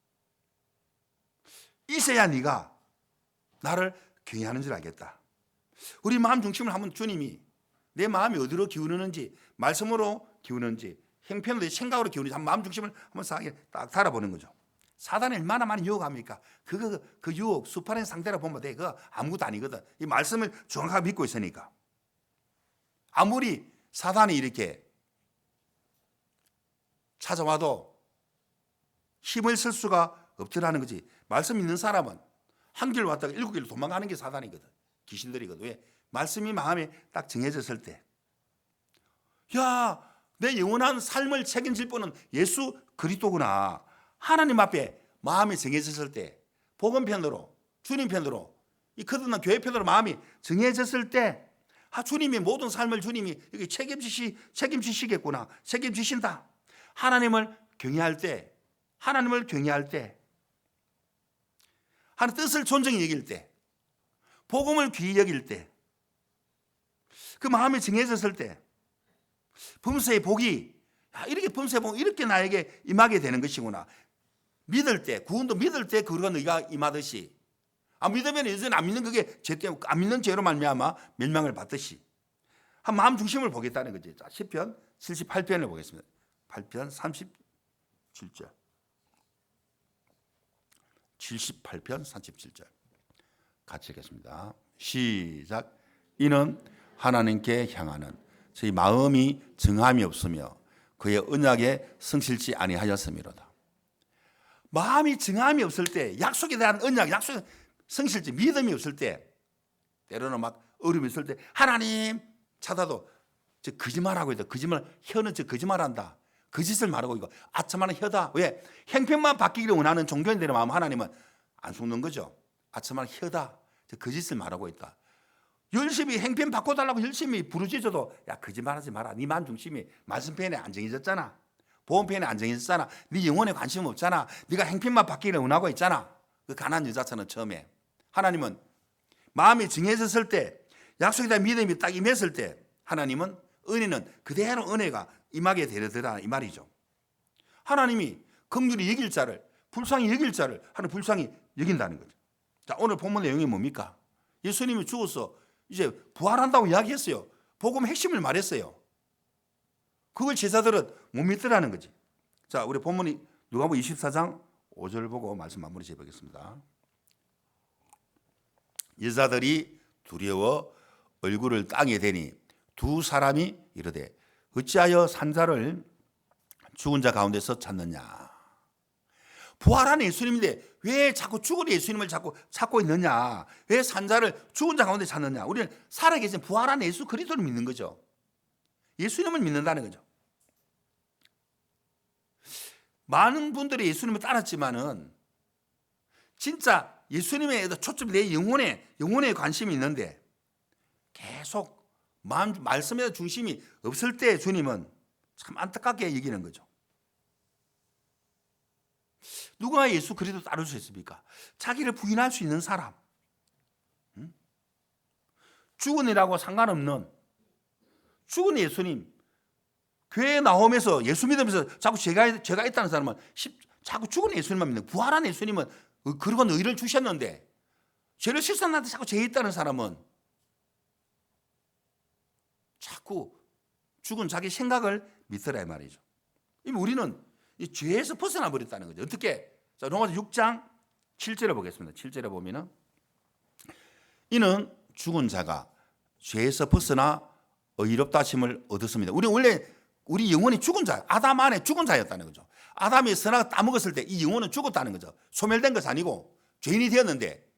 이제야 네가 나를 경외하는 줄 알겠다. 우리 마음 중심을 한번 주님이 내 마음이 어디로 기울는지, 말씀으로 기우는지, 형편으로, 생각으로 기우는지 한번 마음 중심을 한번 딱 달아보는 거죠. 사단이 얼마나 많이 유혹합니까? 그 유혹 수판의 상태라 보면 돼. 그거 아무것도 아니거든. 이 말씀을 정확하게 믿고 있으니까. 아무리 사단이 이렇게 찾아와도 힘을 쓸 수가 없더라는 거지. 말씀 있는 사람은 한 길 왔다가 7길 도망가는 게 사단이거든. 귀신들이거든. 왜? 말씀이 마음에 딱 정해졌을 때, 야, 내 영원한 삶을 책임질 분은 예수 그리스도구나. 하나님 앞에 마음이 정해졌을 때, 복음 편으로, 주님 편으로, 이 거듭난 교회 편으로 마음이 정해졌을 때, 주님이 모든 삶을 주님이 여기 책임지시겠구나, 책임지신다. 하나님을 경외할 때, 하나님을 경외할 때, 하나님 뜻을 존중히 여길 때, 복음을 귀히 여길 때, 그 마음이 정해졌을 때, 범사의 복이, 이렇게 범사의 복이 이렇게 나에게 임하게 되는 것이구나. 믿을 때, 구원도 믿을 때 그가 너희가 임하듯이, 안 믿으면 예전에 안 믿는 그게 죄 때문에, 안 믿는 죄로 말미암아 멸망을 받듯이 한 마음 중심을 보겠다는 거지. 자, 시편 78편을 보겠습니다. 8편 37절. 78편 37절 같이 읽겠습니다. 시작. 이는 하나님께 향하는 저희 마음이 정함이 없으며 그의 언약에 성실치 아니하였음이로다. 마음이 정함이 없을 때, 약속에 대한 언약, 약속 성실치, 믿음이 없을 때, 때로는 막 어려움이 있을 때 하나님 찾아도 저 거짓말하고 있다. 혀는 저 거짓말한다. 거짓을 말하고 이거 아첨하는 혀다. 왜? 형편만 바뀌기를 원하는 종교인들의 마음 하나님은 안 속는 거죠. 아첨하는 혀다. 저 거짓을 말하고 있다. 열심히 형편 바꿔달라고 열심히 부르짖어도 야, 거짓말하지 마라. 네 마음 중심이 말씀편에 안 정해졌잖아. 보험편에 안 정해졌잖아. 네 영혼에 관심 없잖아. 네가 형편만 바뀌기를 원하고 있잖아. 그 가난한 여자처럼 처음에. 하나님은 마음이 정해졌을 때, 약속에 대한 믿음이 딱 임했을 때, 하나님은 은혜는 그대로 은혜가 임하게 되더라 이 말이죠. 하나님이 긍휼히 여길 자를, 불쌍히 여길 자를 하나님 불쌍히 여긴다는 거죠. 자, 오늘 본문 내용이 뭡니까? 예수님이 죽어서 이제 부활한다고 이야기했어요. 복음 핵심을 말했어요. 그걸 제자들은 못 믿더라는 거지. 자, 우리 본문이 누가복음 24장 5절 보고 말씀 마무리 지어보겠습니다. 여자들이 두려워 얼굴을 땅에 대니 두 사람이 이르되 어찌하여 산자를 죽은 자 가운데서 찾느냐. 부활한 예수님인데 왜 자꾸 죽은 예수님을 자꾸 찾고 있느냐. 왜 산자를 죽은 자 가운데 찾느냐. 우리는 살아계신 부활한 예수 그리스도를 믿는 거죠. 예수님을 믿는다는 거죠. 많은 분들이 예수님을 따랐지만은 진짜 예수님에 초점이 내 영혼에 관심이 있는데 계속 말씀의 중심이 없을 때 주님은 참 안타깝게 여기는 거죠. 누가 예수 그리스도 따를 수 있습니까? 자기를 부인할 수 있는 사람, 죽은이라고 상관없는 죽은 예수님, 교회에 나오면서 예수 믿으면서 자꾸 죄가 있다는 사람은 자꾸 죽은 예수님만 믿는, 부활한 예수님은 그러고 너희를 주셨는데 죄를 씻어놨는데 자꾸 죄 있다는 사람은 자꾸 죽은 자기 생각을 믿더라 이 말이죠. 우리는 이 죄에서 벗어나 버렸다는 거죠. 어떻게? 자, 로마서 6장 7절에 보겠습니다. 7절에 보면은 이는 죽은 자가 죄에서 벗어나 의롭다 하심을 얻었습니다. 우리 영혼이 죽은 자, 아담 안에 죽은 자였다는 거죠. 아담이 선악을 따먹었을 때 이 영혼은 죽었다는 거죠. 소멸된 것이 아니고 죄인이 되었는데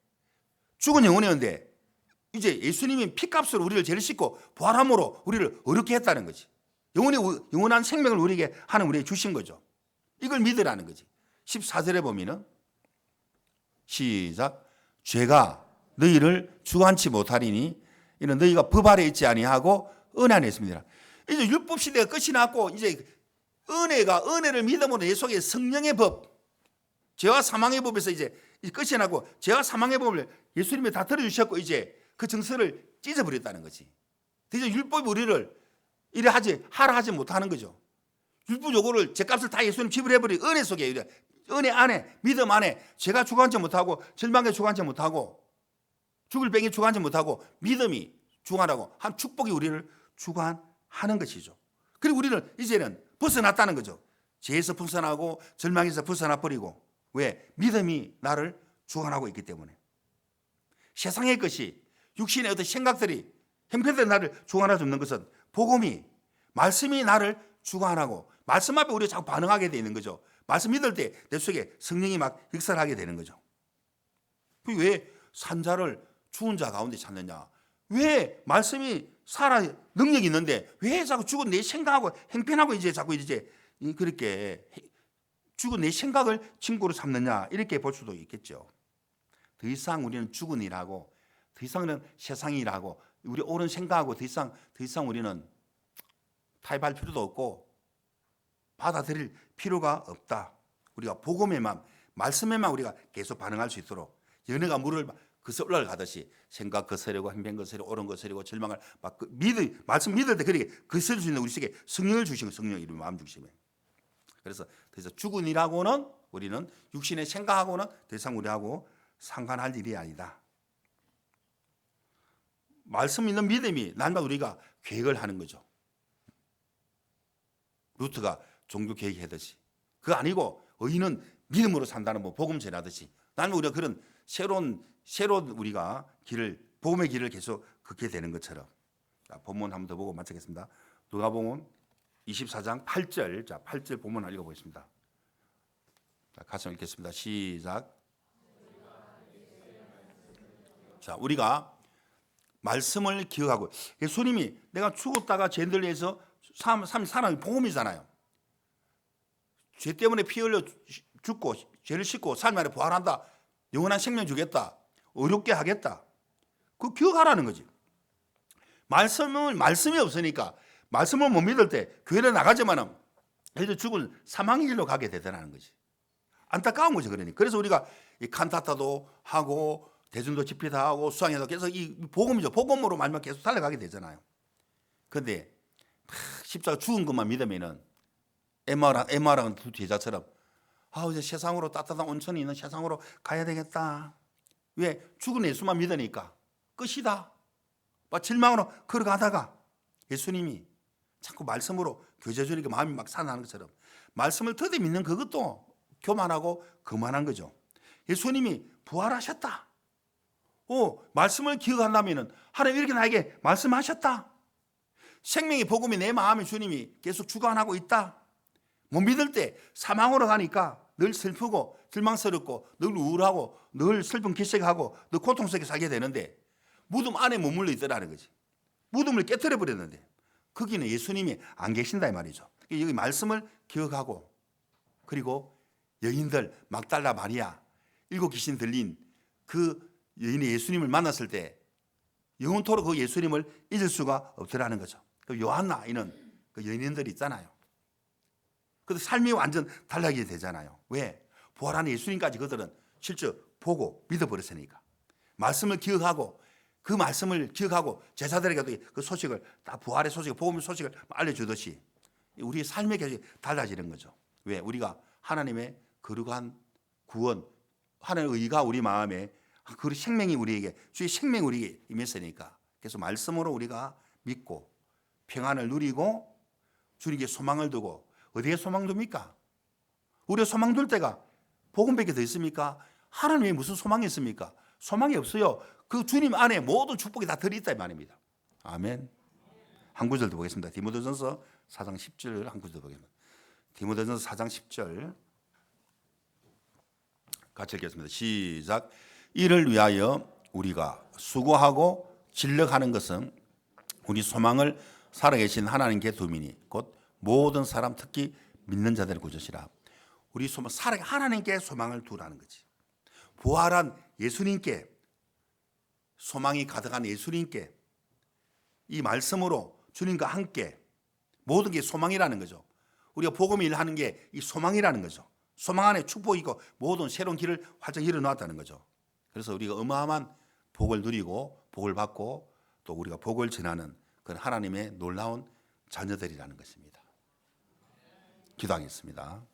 죽은 영혼이었는데 이제 예수님이 피값으로 우리를 죄를 씻고 부활함으로 우리를 의롭게 했다는 거지. 영원한 생명을 우리에게 하나님 우리에게 주신 거죠. 이걸 믿으라는 거지. 14절에 보면은 시작. 죄가 너희를 주관치 못하리니 이는 너희가 법 아래 있지 아니하고 은혜 안에 있습니다. 이제 율법 시대가 끝이 났고 이제 은혜를 믿음으로 내 속에 성령의 법, 죄와 사망의 법에서 이제 끝이 나고 죄와 사망의 법을 예수님이 다 들어주셨고 이제 그 정서를 찢어버렸다는 거지. 이제 율법이 우리를 이래 하라 하지 못하는 거죠. 율법 요구를 죄값을 다 예수님 지불해버린 은혜 속에 은혜 안에 믿음 안에 죄가 주관하지 못하고 절망에 주관하지 못하고 죽을 병에 주관하지 못하고 믿음이 주관하고 한 축복이 우리를 주관하는 것이죠. 그리고 우리는 이제는 벗어났다는 거죠. 죄에서 벗어나고 절망에서 벗어나 버리고 왜? 믿음이 나를 주관하고 있기 때문에. 세상의 것이 육신의 어떤 생각들이 형편들이 나를 주관할 수 없는 것은 복음이 말씀이 나를 주관하고 말씀 앞에 우리가 자꾸 반응하게 되는 거죠. 말씀 믿을 때 내 속에 성령이 막 역사를 하게 되는 거죠. 왜 산자를 죽은 자 가운데 찾느냐? 왜 말씀이 살아 능력이 있는데 왜 자꾸 죽은 내 생각하고 행편하고 이제 자꾸 이제 그렇게 죽은 내 생각을 친구로 삼느냐? 이렇게 볼 수도 있겠죠. 더 이상 우리는 죽은 일하고 더 이상은 세상이라고 우리 옳은 생각하고 더 이상 우리는 타협할 필요도 없고 받아들일 필요가 없다. 우리가 복음에만 말씀에만 우리가 계속 반응할 수 있도록 연애가 물을 그서 올라가듯이 생각 거스르고 행동 거스르고 옳은 거스르고 절망을 막 말씀 믿을 때 그렇게 거스를 수 있는 우리 속에 성령을 주시고 성령 이름 마음 중심에. 그래서 죽은 일하고는 우리는 육신의 생각하고는 더 이상 우리하고 상관할 일이 아니다. 말씀 있는 믿음이 날마다 우리가 계획을 하는 거죠. 루트가 종교 계획하듯이. 그거 아니고 의인은 믿음으로 산다는 복음 전하듯이 날마다 우리가 그런 새로운 우리가 복음의 길을 계속 걷게 되는 것처럼. 자, 본문 한 번 더 보고 마치겠습니다. 누가복음 24장 8절. 자, 8절 본문 읽어보겠습니다. 자, 같이 읽겠습니다. 시작. 자, 우리가 말씀을 기억하고 예수님이 내가 죽었다가 죄인들 위해서 사람이 복음이잖아요. 죄 때문에 피 흘려 죽고 죄를 씻고 삶 안에 부활한다. 영원한 생명 주겠다. 어렵게 하겠다. 그거 기억하라는 거지. 말씀이 없으니까 말씀을 못 믿을 때 교회를 나가지만은 애들 죽을 사망의 길로 가게 되더라는 거지. 안타까운 거죠. 그래서 우리가 이 칸타타도 하고 대중도 집회 다 하고 수상회도 계속 이 복음이죠. 복음으로 말면 계속 달려가게 되잖아요. 그런데 십자가 죽은 것만 믿으면은 에마랑 두 제자처럼 이제 세상으로 따뜻한 온천이 있는 세상으로 가야 되겠다. 왜? 죽은 예수만 믿으니까 끝이다. 막 절망으로 걸어가다가 예수님이 자꾸 말씀으로 교제 주니까 마음이 막 살아나는 것처럼 말씀을 더디 믿는 그것도 교만하고 거만한 거죠. 예수님이 부활하셨다. 말씀을 기억한다면 하나님 이렇게 나에게 말씀하셨다. 생명의 복음이 내 마음에 주님이 계속 주관하고 있다. 못 믿을 때 사망으로 가니까 늘 슬프고 절망스럽고 늘 우울하고 늘 슬픈 기색하고 늘 고통 속에 살게 되는데 무덤 안에 머물러 있더라는 거지. 무덤을 깨뜨려 버렸는데 거기는 예수님이 안 계신다 이 말이죠. 여기 말씀을 기억하고 그리고 여인들 막달라 마리아 7 귀신 들린 그 여인이 예수님을 만났을 때 영원토록 그 예수님을 잊을 수가 없더라는 거죠. 그 요한나 이는 그 여인들 있잖아요. 그래서 삶이 완전 달라지게 되잖아요. 왜? 부활하는 예수님까지 그들은 실제 보고 믿어버렸으니까. 말씀을 기억하고 그 말씀을 기억하고 제자들에게도 그 소식을 다 부활의 소식을 복음의 소식을 알려주듯이 우리의 삶의 계획이 달라지는 거죠. 왜? 우리가 하나님의 거룩한 구원 하나님의 의가 우리 마음에 그 생명이 우리에게 주의 생명이 우리에게 임했으니까 그래서 말씀으로 우리가 믿고 평안을 누리고 주님께 소망을 두고 어디에 소망 둡니까? 우리가 소망 둘 때가 복음밖에 더 있습니까? 하나님이 무슨 소망이 있습니까? 소망이 없어요. 그 주님 안에 모든 축복이 다 들어있다 이 말입니다. 아멘. 한 구절 더 보겠습니다. 디모데전서 4장 10절 한 구절 더 보겠습니다. 디모데전서 4장 10절 같이 읽겠습니다. 시작. 이를 위하여 우리가 수고하고 진력하는 것은 우리 소망을 살아계신 하나님께 두민이 곧 모든 사람 특히 믿는 자들을 구주시라. 우리 소망 하나님께 소망을 두라는 거지. 부활한 예수님께 소망이 가득한 예수님께 이 말씀으로 주님과 함께 모든 게 소망이라는 거죠. 우리가 복음 일하는 게 이 소망이라는 거죠. 소망 안에 축복이고 모든 새로운 길을 활짝 열어놓았다는 거죠. 그래서 우리가 어마어마한 복을 누리고 복을 받고 또 우리가 복을 전하는 그런 하나님의 놀라운 자녀들이라는 것입니다. 기도하겠습니다.